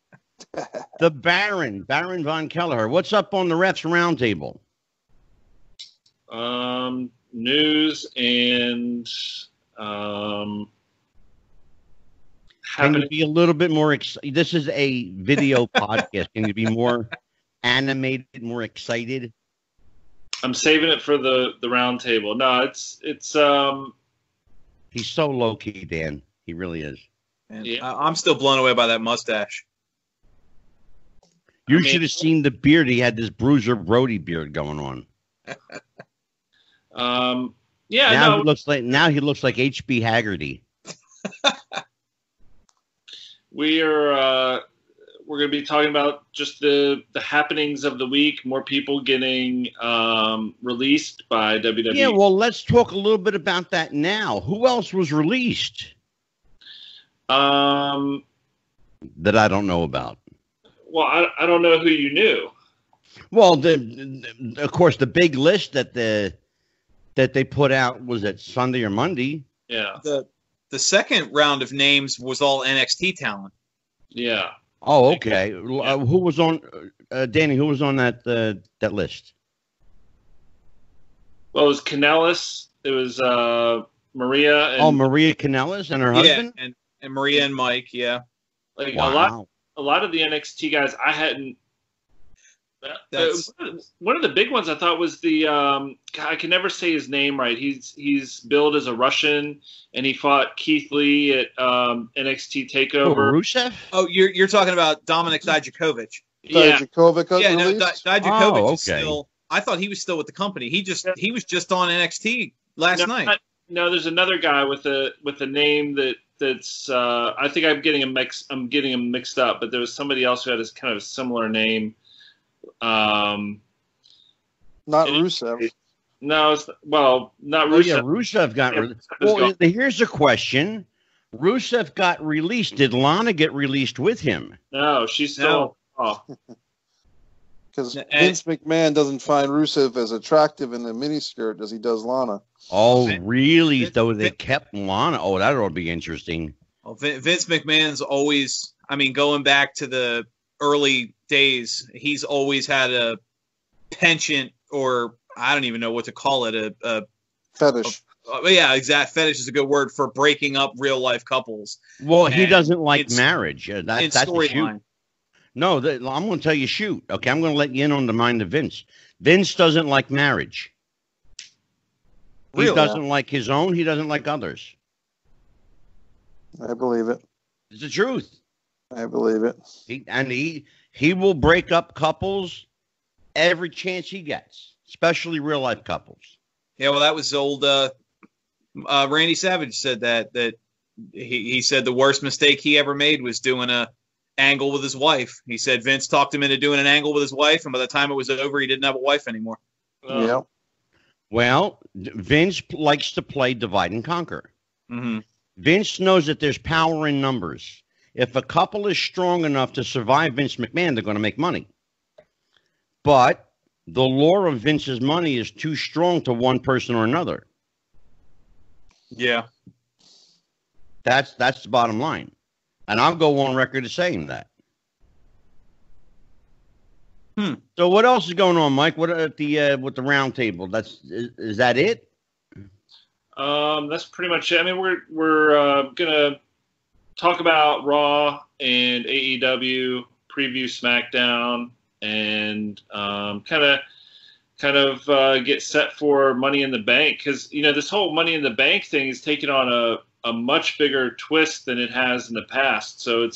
the Baron von Kelleher, what's up on the refs roundtable? News and can you be a little bit more excited? This is a video podcast. Can you be more animated, more excited? I'm saving it for the round table. No, it's he's so low key, Dan. He really is. Yeah. I'm still blown away by that mustache. You should have seen the beard. He had this Bruiser Brody beard going on. Yeah. Now he looks like H.B. Haggerty. We're going to be talking about just the happenings of the week. More people getting released by WWE. Yeah, well, let's talk a little bit about that now. Who else was released? That I don't know about. Well, I don't know who you knew. Well, of course, the big list that they put out was at Sunday or Monday. Yeah. The second round of names was all NXT talent. Yeah. Oh, okay. Who was on, Danny? Who was on that list? Well, it was Kanellis. It was Maria. And, Maria Kanellis and her husband. Yeah, and Maria and Mike. Yeah. Like wow. A lot of the NXT guys I hadn't. One of the big ones I thought was the I can never say his name right. He's billed as a Russian, and he fought Keith Lee at NXT Takeover. Rusev? Oh, you're talking about Dominik Dijakovic. Yeah, Dijakovic is still. I thought he was still with the company. He was just on NXT last night. No, there's another guy with a name that's I think I'm getting him mixed up, but there was somebody else who had this kind of similar name. Not Rusev. No, not Rusev. Oh, yeah, Rusev got released. Well, here's a question. Rusev got released. Did Lana get released with him? No, she's still off. Because Vince McMahon doesn't find Rusev as attractive in the miniskirt as he does Lana. Oh, really? Though they kept Lana. Oh, that ought to be interesting. Well, Vince McMahon's always, going back to the early days, he's always had a penchant, or I don't even know what to call it, a fetish. Yeah, exact. Fetish is a good word for breaking up real life couples. Well, he doesn't like marriage. That's a shoot. Storyline. No, I'm going to tell you shoot. Okay, I'm going to let you in on the mind of Vince. Vince doesn't like marriage. Really? He doesn't like his own. He doesn't like others. I believe it. It's the truth. I believe it. He will break up couples every chance he gets, especially real life couples. Yeah, well, that was old. Randy Savage said that he said the worst mistake he ever made was doing a angle with his wife. He said Vince talked him into doing an angle with his wife, and by the time it was over, he didn't have a wife anymore. Yeah. Well, Vince likes to play divide and conquer. Mm-hmm. Vince knows that there's power in numbers. If a couple is strong enough to survive Vince McMahon, they're going to make money. But the lure of Vince's money is too strong to one person or another. Yeah. That's the bottom line. And I'll go on record as saying that. So what else is going on, Mike? What at the with the round table? Is that it? That's pretty much it. I mean, we're gonna talk about Raw and AEW, preview SmackDown, and kind of get set for Money in the Bank, because this whole Money in the Bank thing is taking on a much bigger twist than it has in the past. So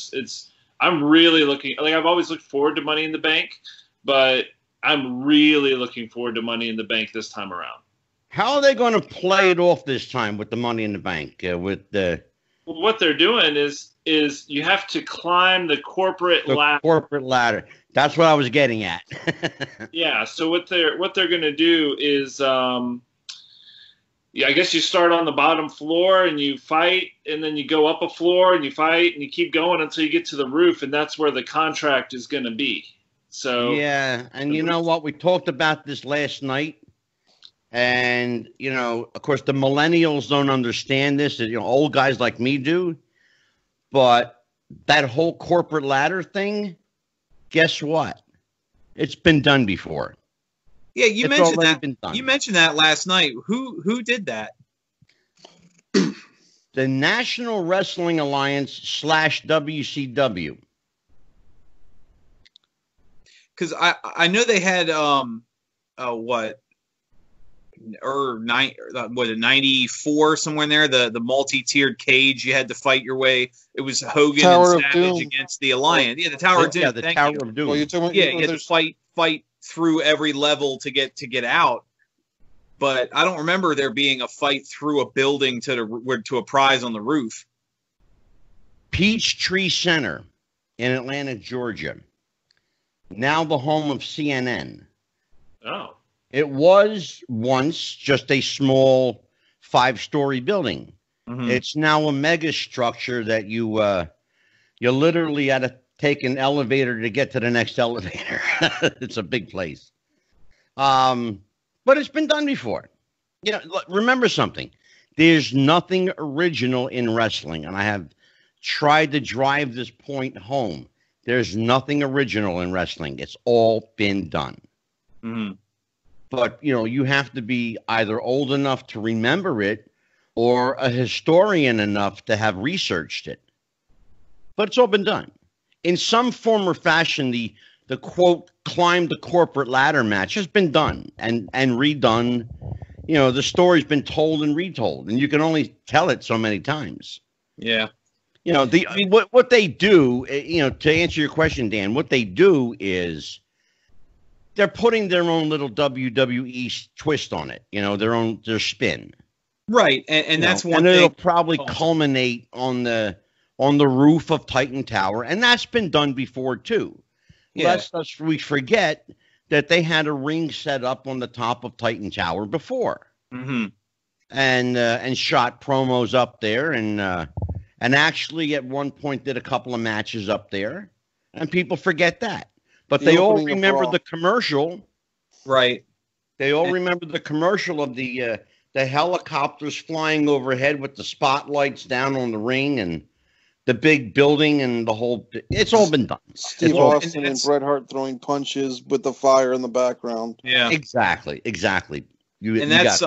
I'm really looking, like, I've always looked forward to Money in the Bank, but I'm really looking forward to Money in the Bank this time around. How are they going to play it off this time with the Money in the Bank? What they're doing is you have to climb the corporate ladder. Corporate ladder. That's what I was getting at. Yeah. So what they're going to do is, I guess you start on the bottom floor and you fight, and then you go up a floor and you fight, and you keep going until you get to the roof, and that's where the contract is going to be. So yeah, and you know what? We talked about this last night. And, of course, the millennials don't understand this. Old guys like me do. But that whole corporate ladder thing, guess what? It's been done before. Yeah, you mentioned that. You mentioned that last night. Who did that? The National Wrestling Alliance / WCW. Because I know they had what? Or 94 somewhere in there, the multi-tiered cage you had to fight your way. It was Hogan Tower and Savage against the Alliance. Yeah, the Tower of Doom. Yeah, the Tower of Doom. Well, you're talking about, you had to fight through every level to get out. But I don't remember there being a fight through a building to a prize on the roof. Peachtree Center in Atlanta, Georgia. Now the home of CNN. Oh. It was once just a small 5-story building. Mm-hmm. It's now a mega structure that you literally had to take an elevator to get to the next elevator. It's a big place. But it's been done before. Remember something. There's nothing original in wrestling, and I have tried to drive this point home. There's nothing original in wrestling. It's all been done. Mm-hmm. But, you have to be either old enough to remember it or a historian enough to have researched it. But it's all been done. In some form or fashion, the quote, climb the corporate ladder match has been done and redone. The story's been told and retold, and you can only tell it so many times. Yeah. What they do, to answer your question, Dan, what they do is they're putting their own little WWE twist on it, their spin. Right, and that's one and thing. It'll probably culminate on the roof of Titan Tower, and that's been done before too. Yeah. Lest we forget that they had a ring set up on the top of Titan Tower before, mm-hmm. and shot promos up there, and actually at one point did a couple of matches up there, and people forget that. But they all remember the commercial. Right. They all remember the commercial of the helicopters flying overhead with the spotlights down on the ring and the big building and the whole. It's all been done. Steve Austin and Bret Hart throwing punches with the fire in the background. Yeah. Exactly. That's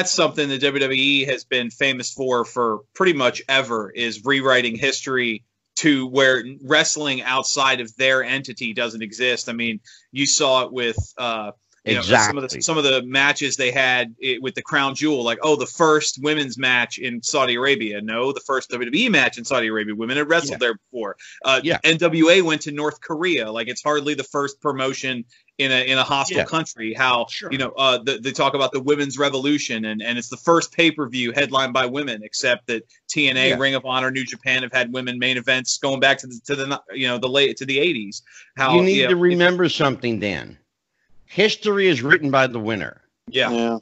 something the WWE has been famous for pretty much ever, is rewriting history to where wrestling outside of their entity doesn't exist. I mean, you saw it with some of the matches they had with the Crown Jewel, like, the first women's match in Saudi Arabia. No, the first WWE match in Saudi Arabia. Women had wrestled there before. NWA went to North Korea. Like, it's hardly the first promotion in a hostile country. How they talk about the women's revolution, and it's the first pay-per-view headlined by women, except that TNA, Ring of Honor, New Japan have had women main events going back to the 80s. How you need to remember something, Dan. History is written by the winner. Yeah.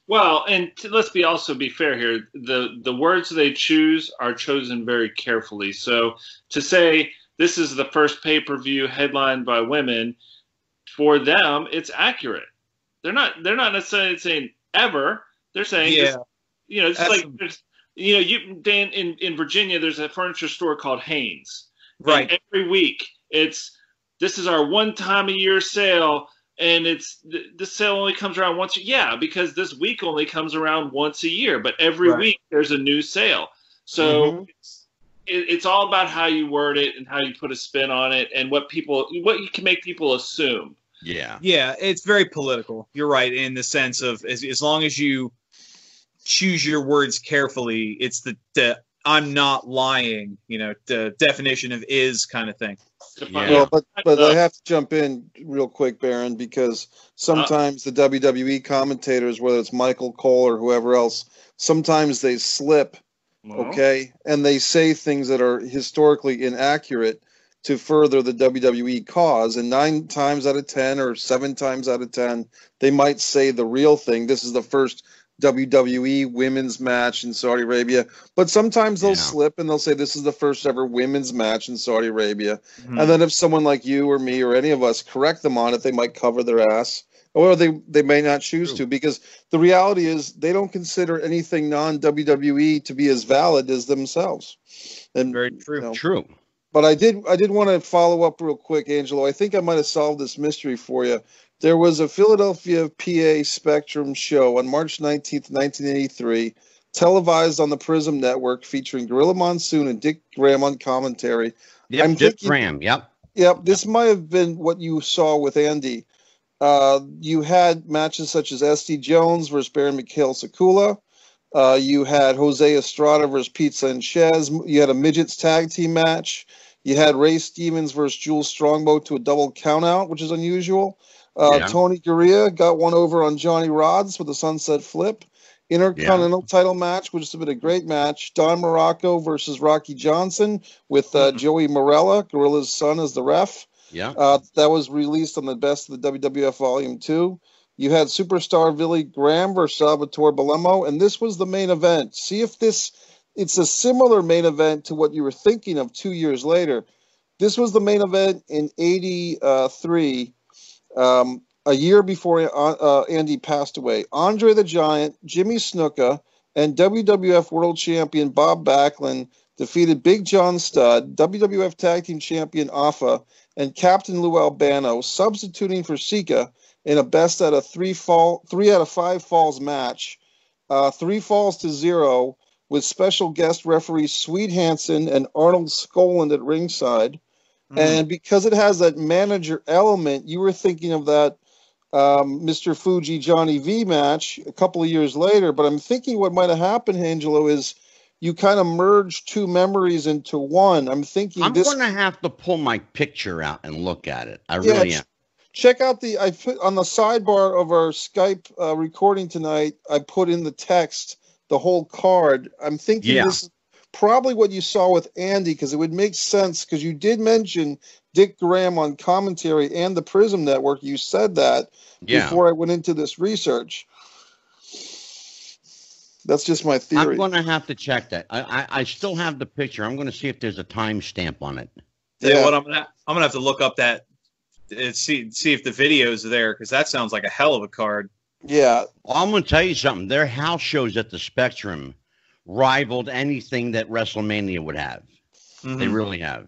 Well, and let's also be fair here. The words they choose are chosen very carefully. So to say this is the first pay-per-view headlined by women, for them, it's accurate. They're not necessarily saying ever. They're saying, Dan, in Virginia, there's a furniture store called Haynes. Right. And every week, this is our one time a year sale. And the sale only comes around once. Yeah, because this week only comes around once a year, but every week there's a new sale. So it's all about how you word it and how you put a spin on it and what you can make people assume. Yeah. Yeah, it's very political. You're right in the sense of as long as you choose your words carefully, it's the I'm not lying, the definition of is kind of thing. Yeah. Well, but I have to jump in real quick, Baron, because sometimes the WWE commentators, whether it's Michael Cole or whoever else, sometimes they slip, okay, and they say things that are historically inaccurate to further the WWE cause. And 9 times out of 10 or 7 times out of 10, they might say the real thing. This is the first WWE women's match in Saudi Arabia, but sometimes they'll slip and they'll say this is the first ever women's match in Saudi Arabia. And then if someone like you or me or any of us correct them on it, they might cover their ass, or they may not choose to, because the reality is they don't consider anything non-WWE to be as valid as themselves. And very true. True. But I did want to follow up real quick, Angelo. I think I might have solved this mystery for you. There was a Philadelphia, PA Spectrum show on March 19th, 1983, televised on the Prism Network, featuring Gorilla Monsoon and Dick Graham on commentary. Yep, Dick Graham, yep. Yep, this might have been what you saw with Andy. You had matches such as S.D. Jones versus Baron Mikhail Sakula. You had Jose Estrada versus Pete Sanchez. You had a midgets tag team match. You had Ray Stevens versus Jules Strongbow to a double countout, which is unusual. Tony Gurria got one over on Johnny Rods with a sunset flip. Intercontinental title match, which has been a great match. Don Morocco versus Rocky Johnson with Joey Morella, Gorilla's son, as the ref. Yeah. That was released on the Best of the WWF Volume 2. You had Superstar Billy Graham versus Salvatore Balemo, and this was the main event. See if it's a similar main event to what you were thinking of 2 years later. This was the main event in 83, a year before Andy passed away. Andre the Giant, Jimmy Snuka, and WWF World Champion Bob Backlund defeated Big John Studd, WWF Tag Team Champion Afa, and Captain Lou Albano, substituting for Sika in a best out of 3 out of 5 falls match. 3 falls to 0 with special guest referees Sweet Hansen and Arnold Skoland at ringside. And because it has that manager element, you were thinking of that Mr. Fuji Johnny V match a couple of years later. But I'm thinking what might have happened, Angelo, is you kind of merged 2 memories into one. I'm thinking I'm going to have to pull my picture out and look at it. I really am. Check out I put on the sidebar of our Skype recording tonight, I put in the text, the whole card. I'm thinking this is probably what you saw with Andy, because it would make sense, because you did mention Dick Graham on commentary and the Prism Network. You said that before I went into this research. That's just my theory. I'm going to have to check that. I still have the picture. I'm going to see if there's a timestamp on it. Yeah. What I'm gonna have to look up that and see if the videos are there, because that sounds like a hell of a card. Yeah. I'm going to tell you something. Their house shows at the Spectrum rivaled anything that WrestleMania would have. They really have.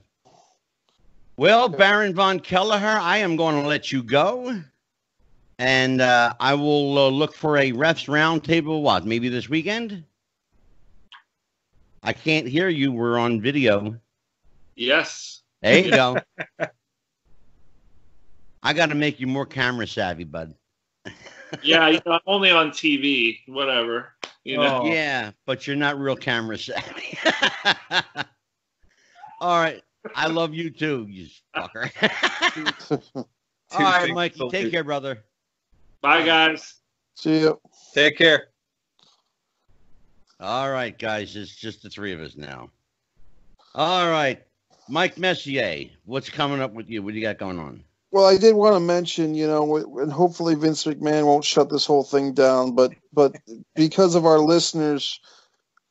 Well, Baron Von Kelleher, I am going to let you go. And I will look for a refs roundtable, maybe this weekend? I can't hear you. We're on video. Yes. There you go. I got to make you more camera savvy, bud. Yeah, I'm only on TV. Whatever. Yeah, but you're not real camera savvy. All right. I love you too, you fucker. All right, Mikey. Take care, brother. Bye, guys. See you. Take care. All right, guys. It's just the 3 of us now. All right. Mike Messier, what's coming up with you? What do you got going on? Well, I did want to mention, and hopefully Vince McMahon won't shut this whole thing down, but because of our listeners,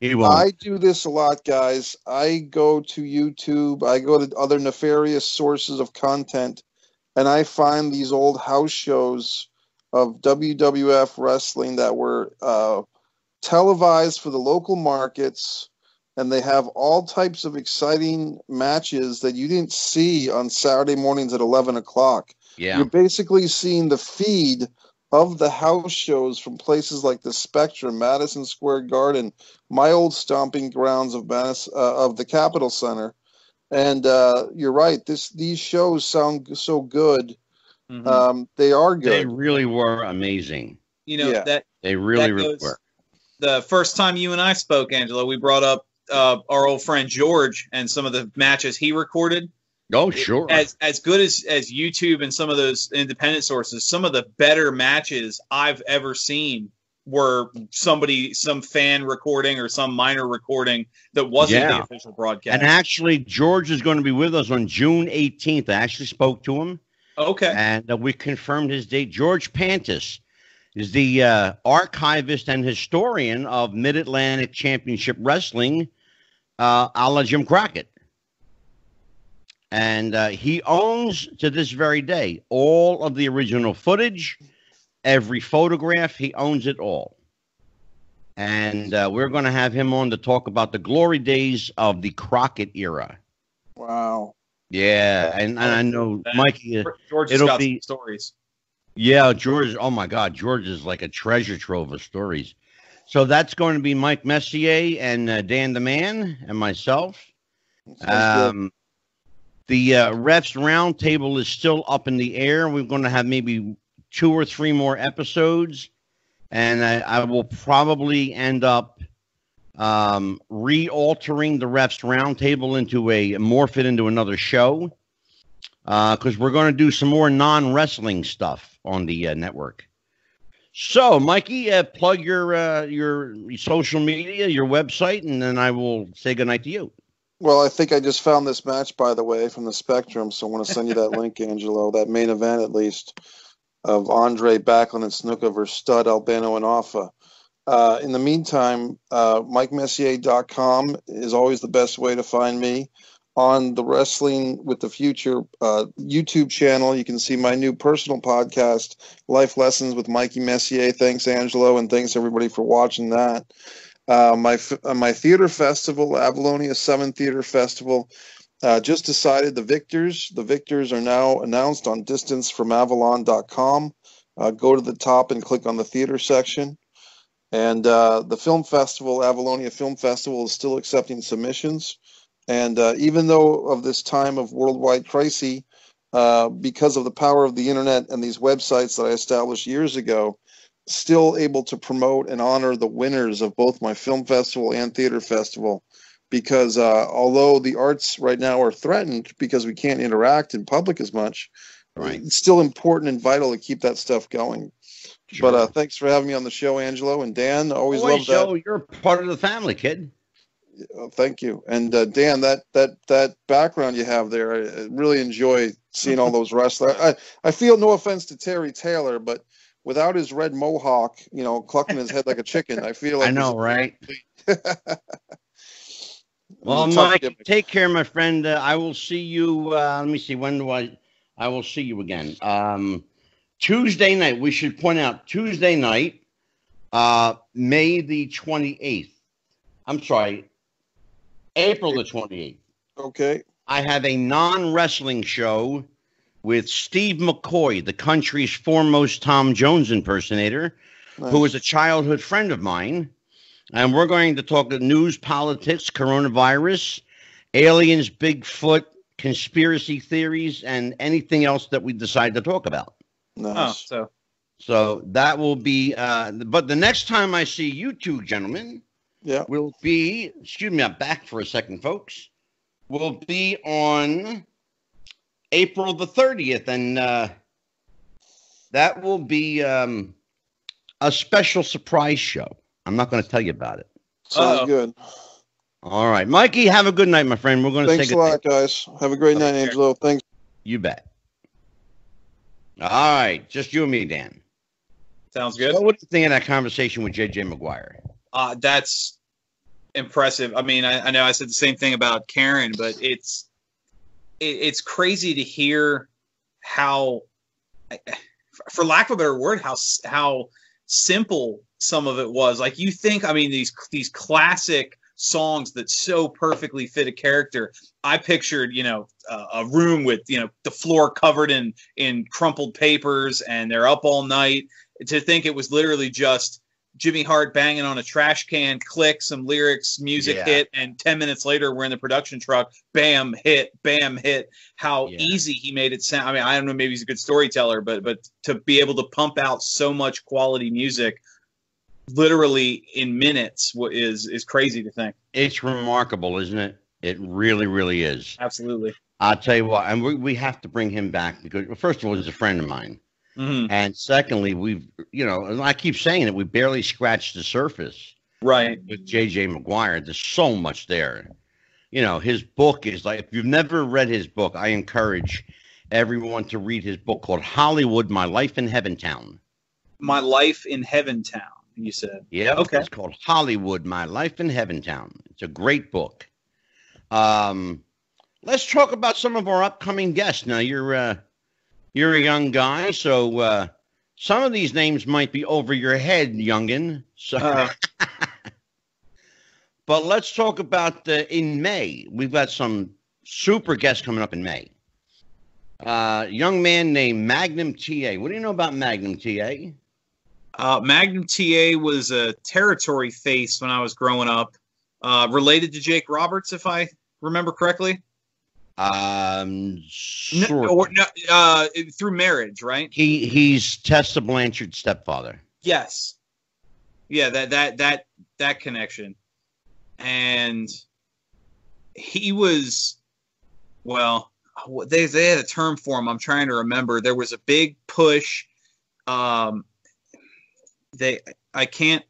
he won't. I do this a lot, guys. I go to YouTube, I go to other nefarious sources of content, and I find these old house shows of WWF wrestling that were televised for the local markets, and they have all types of exciting matches that you didn't see on Saturday mornings at 11 o'clock. Yeah. You're basically seeing the feed of the house shows from places like the Spectrum, Madison Square Garden, my old stomping grounds of of the Capitol Center. And you're right. These shows sound so good. Mm-hmm. They are good. They really were amazing. You know, Yeah. They really, that really goes, were. the first time you and I spoke, Angelo, we brought up our old friend George and some of the matches he recorded. Oh, sure. As good as YouTube and some of those independent sources, some of the better matches I've ever seen were some fan recording or some minor recording that wasn't the official broadcast. And actually, George is going to be with us on June 18th. I actually spoke to him. Okay. And we confirmed his date. George Pantis is the archivist and historian of Mid-Atlantic Championship Wrestling, a la Jim Crockett. And he owns, to this very day, all of the original footage, every photograph. He owns it all. And we're going to have him on to talk about the glory days of the Crockett era. Wow. Yeah, and I know, Mikey, George has got some stories. Yeah, George, oh my God, George is like a treasure trove of stories. So that's going to be Mike Messier and Dan the Man and myself. The Refs Roundtable is still up in the air. We're going to have maybe 2 or 3 more episodes, and I will probably end up re-altering the Refs Roundtable morph it into another show, because we're going to do some more non-wrestling stuff on the network. So, Mikey, plug your social media, your website, and then I will say goodnight to you. Well, I think I just found this match, by the way, from the Spectrum, so I want to send you that link, Angelo, that main event at least, of Andre Backlund and Snuka versus Stud, Albano, and Alpha. In the meantime, MikeMessier.com is always the best way to find me. On the Wrestling with the Future YouTube channel, you can see my new personal podcast, Life Lessons with Mikey Messier. Thanks, Angelo, and thanks, everybody, for watching that. My theater festival, Avalonia 7 Theater Festival, just decided the victors. The victors are now announced on distancefromavalon.com. Go to the top and click on the theater section. And the film festival, Avalonia Film Festival, is still accepting submissions. And even though of this time of worldwide crisis, because of the power of the internet and these websites that I established years ago, still able to promote and honor the winners of both my film festival and theater festival, because although the arts right now are threatened because we can't interact in public as much, right, it's still important and vital to keep that stuff going. Sure. But thanks for having me on the show, Angelo, and Dan. Always love that. So you're part of the family, kid. Thank you. And Dan, that background you have there, I really enjoy seeing all those wrestlers. I feel, no offense to Terry Taylor, but without his red mohawk, clucking his head like a chicken, I feel like I know, right? Well, Mike, take care, my friend. I will see you. Let me see. When do I will see you again. Tuesday night. We should point out Tuesday night, May the 28th. I'm sorry, April the 28th. Okay. I have a non-wrestling show with Steve McCoy, the country's foremost Tom Jones impersonator, who is a childhood friend of mine. And we're going to talk news, politics, coronavirus, aliens, Bigfoot, conspiracy theories, and anything else that we decide to talk about. Nice. So that will be, but the next time I see you two gentlemen, will be, excuse me, I'm back for a second, folks, will be on April the 30th, and that will be a special surprise show. I'm not going to tell you about it. Sounds good. All right. Mikey, have a good night, my friend. We're going to say good night. Thanks a lot, guys. Have a great night, Angelo. Thanks. You bet. All right. Just you and me, Dan. Sounds good. So what do you think of that conversation with J.J. Maguire? That's impressive. I mean, I know I said the same thing about Karen, but it's crazy to hear how, for lack of a better word, how simple some of it was. Like, you think, I mean, these classic songs that so perfectly fit a character. I pictured, a room with, the floor covered in crumpled papers, and they're up all night. To think it was literally just Jimmy Hart banging on a trash can, click, some lyrics, music hit, and 10 minutes later we're in the production truck, bam, hit, bam, hit. How easy he made it sound. I mean, I don't know, maybe he's a good storyteller, but to be able to pump out so much quality music literally in minutes is crazy to think. It's remarkable, isn't it? It really, really is. Absolutely. I'll tell you what, and we have to bring him back because, first of all, he's a friend of mine. Mm-hmm. And secondly, we've, and I keep saying it, we barely scratched the surface. Right. With J.J. Maguire. There's so much there. His book is like, if you've never read his book, I encourage everyone to read his book called Hollywood, My Life in Heaventown. My Life in Heaventown, you said. Yeah. Okay. It's called Hollywood, My Life in Heaventown. It's a great book. Let's talk about some of our upcoming guests. Now, you're a young guy, so some of these names might be over your head, youngin. So, but let's talk about in May. We've got some super guests coming up in May. Young man named Magnum TA. What do you know about Magnum TA? Magnum TA was a territory face when I was growing up. Related to Jake Roberts, if I remember correctly. Sure. Through marriage, right? He's Tessa Blanchard's stepfather. Yes. Yeah, that connection. And he was, well, they had a term for him. I'm trying to remember. There was a big push. I can't.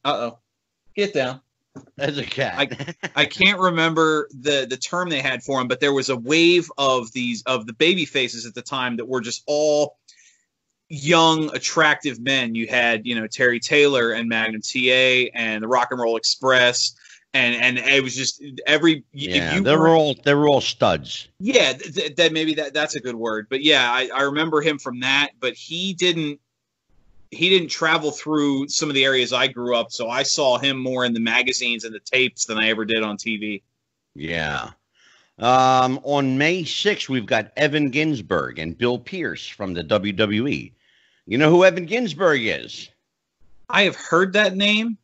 Get down. As a cat. I can't remember the term they had for him, but there was a wave of the baby faces at the time that were just all young, attractive men. You had, Terry Taylor and Magnum TA and the Rock and Roll Express, and it was just every. Yeah, they were all studs. Yeah, that's a good word, but yeah, I remember him from that, but he didn't travel through some of the areas I grew up, so I saw him more in the magazines and the tapes than I ever did on TV. Yeah. On May 6th, we've got Evan Ginsberg and Bill Pierce from the WWE. You know who Evan Ginsberg is? I have heard that name.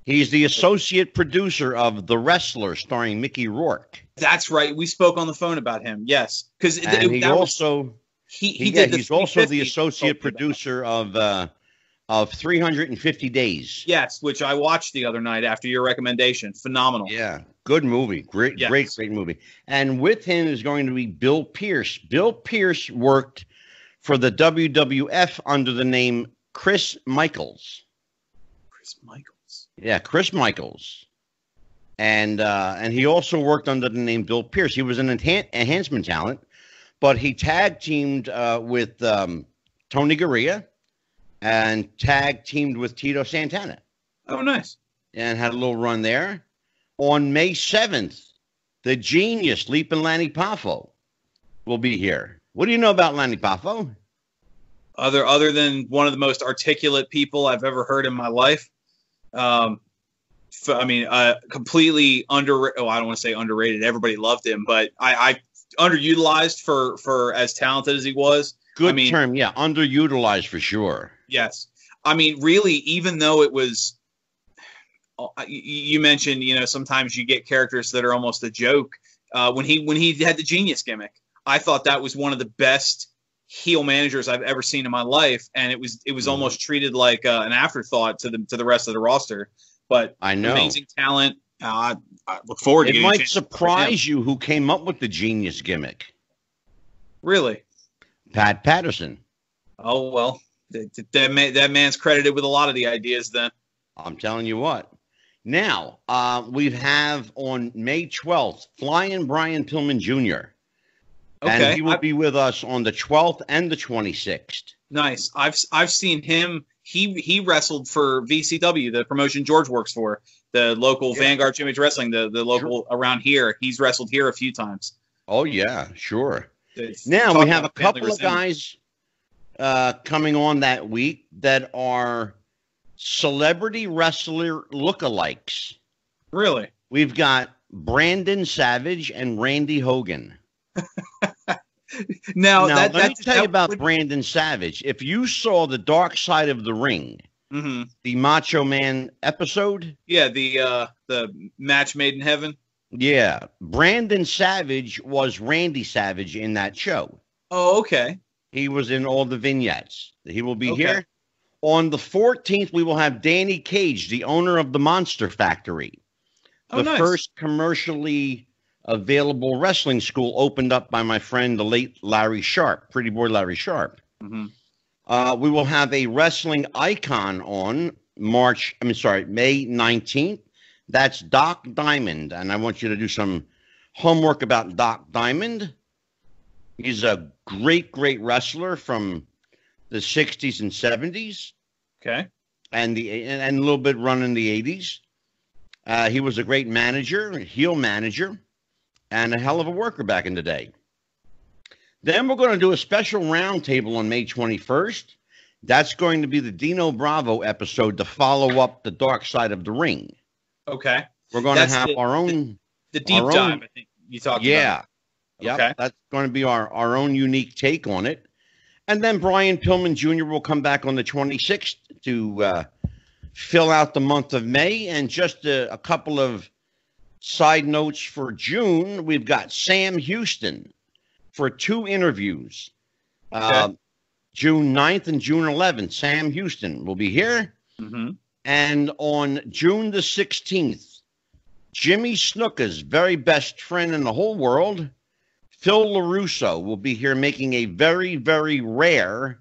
He's the associate producer of The Wrestler, starring Mickey Rourke. That's right. We spoke on the phone about him. Yes, because he's also the associate producer of 350 Days. Yes, which I watched the other night after your recommendation. Phenomenal. Yeah, good movie. Great movie. And with him is going to be Bill Pierce. Bill Pierce worked for the WWF under the name Chris Michaels. Chris Michaels. Yeah, Chris Michaels. And he also worked under the name Bill Pierce. He was an enhancement talent, but he tag teamed with Tony Garea and tag teamed with Tito Santana. Oh, nice. And had a little run there. On May 7th, the genius Leapin' Lanny Poffo will be here. What do you know about Lanny Poffo? Other than one of the most articulate people I've ever heard in my life. Completely underrated. Oh, I don't want to say underrated. Everybody loved him, but I underutilized for as talented as he was. Good term, yeah, underutilized for sure. Yes, I mean, really, even though it was, you mentioned, sometimes you get characters that are almost a joke. When he had the genius gimmick, I thought that was one of the best heel managers I've ever seen in my life, and it was almost treated like an afterthought to the rest of the roster. But I know, amazing talent. I look forward to it. It might surprise you who came up with the genius gimmick. Really? Pat Patterson. Oh, well, that man's credited with a lot of the ideas then. I'm telling you what. Now, we have on May 12th, Flying Brian Pillman Jr. Okay. And he will be with us on the 12th and the 26th. Nice. I've seen him. He wrestled for VCW, the promotion George works for, the local Vanguard Image Wrestling, the local around here. He's wrestled here a few times. Oh, yeah, sure. Now, we have a couple of guys coming on that week that are celebrity wrestler lookalikes. Really? we've got Brandon Savage and Randy Hogan. Now, let me tell you about Brandon Savage. If you saw the Dark Side of the Ring, the Macho Man episode, the match made in heaven. Yeah, Brandon Savage was Randy Savage in that show. Oh, okay. He was in all the vignettes. He will be here. On the 14th, we will have Danny Cage, the owner of the Monster Factory. The first commercially available wrestling school opened up by my friend, the late Larry Sharp, Pretty Boy Larry Sharp. We will have a wrestling icon on May 19th. That's Doc Diamond, and I want you to do some homework about Doc Diamond. He's a great, great wrestler from the 60s and 70s. Okay. And a little bit run in the 80s. He was a great manager, heel manager, and a hell of a worker back in the day. Then we're going to do a special roundtable on May 21st. That's going to be the Dino Bravo episode to follow up the Dark Side of the Ring. Okay. We're going to have our own... The deep dive, I think you talked about. Yeah. Okay. That's going to be our own unique take on it. And then Brian Pillman Jr. will come back on the 26th to fill out the month of May. And just a couple of side notes for June, we've got Sam Houston for 2 interviews. June 9th and June 11th, Sam Houston will be here. And on June the 16th, Jimmy Snuka's very best friend in the whole world, Phil LaRusso, will be here making a very, very rare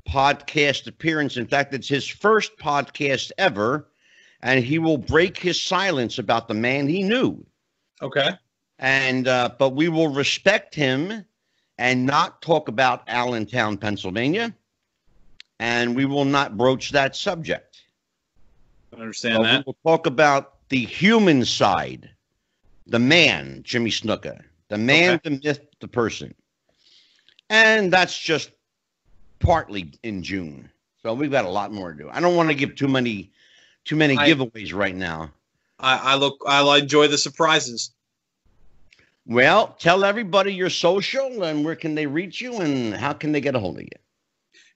podcast appearance. In fact, it's his first podcast ever, and he will break his silence about the man he knew. Okay. And but we will respect him and not talk about Allentown, Pennsylvania, and we will not broach that subject. I understand that. We'll talk about the human side, the man, Jimmy Snuka, the man, the myth, the person. And that's just partly in June. So we've got a lot more to do. I don't want to give too many giveaways right now. I enjoy the surprises. Well, tell everybody your social and where can they reach you and how can they get a hold of you?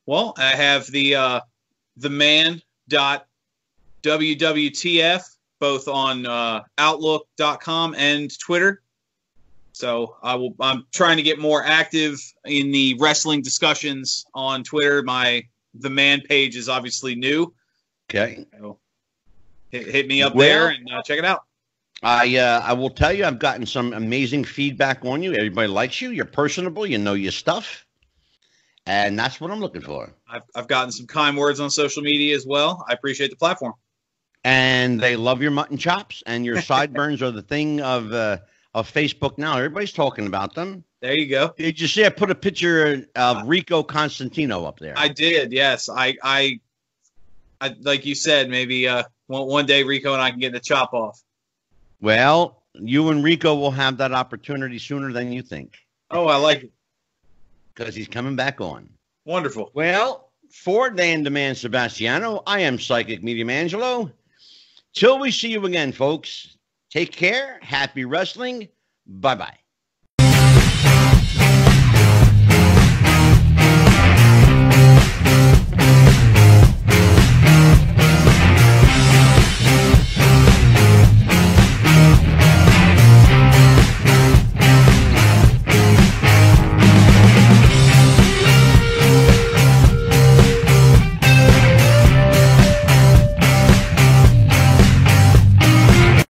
Well, I have the man.wwtf both on outlook.com and Twitter. So I'm trying to get more active in the wrestling discussions on Twitter. The man page is obviously new. Okay. So hit me up there and check it out. I will tell you, I've gotten some amazing feedback on you. Everybody likes you. You're personable. You know your stuff. And that's what I'm looking for. I've gotten some kind words on social media as well. I appreciate the platform. And they love your mutton chops, and your sideburns are the thing of Facebook now. Everybody's talking about them. There you go. Did you see I put a picture of Rico Constantino up there? I did, yes. I like you said, maybe one day Rico and I can get the chop off. Well, you and Rico will have that opportunity sooner than you think. Oh, I like it. Because he's coming back on. Wonderful. Well, for Dan the Man Sebastiano, I am Psychic Medium Angelo. Till we see you again, folks, take care. Happy wrestling. Bye-bye.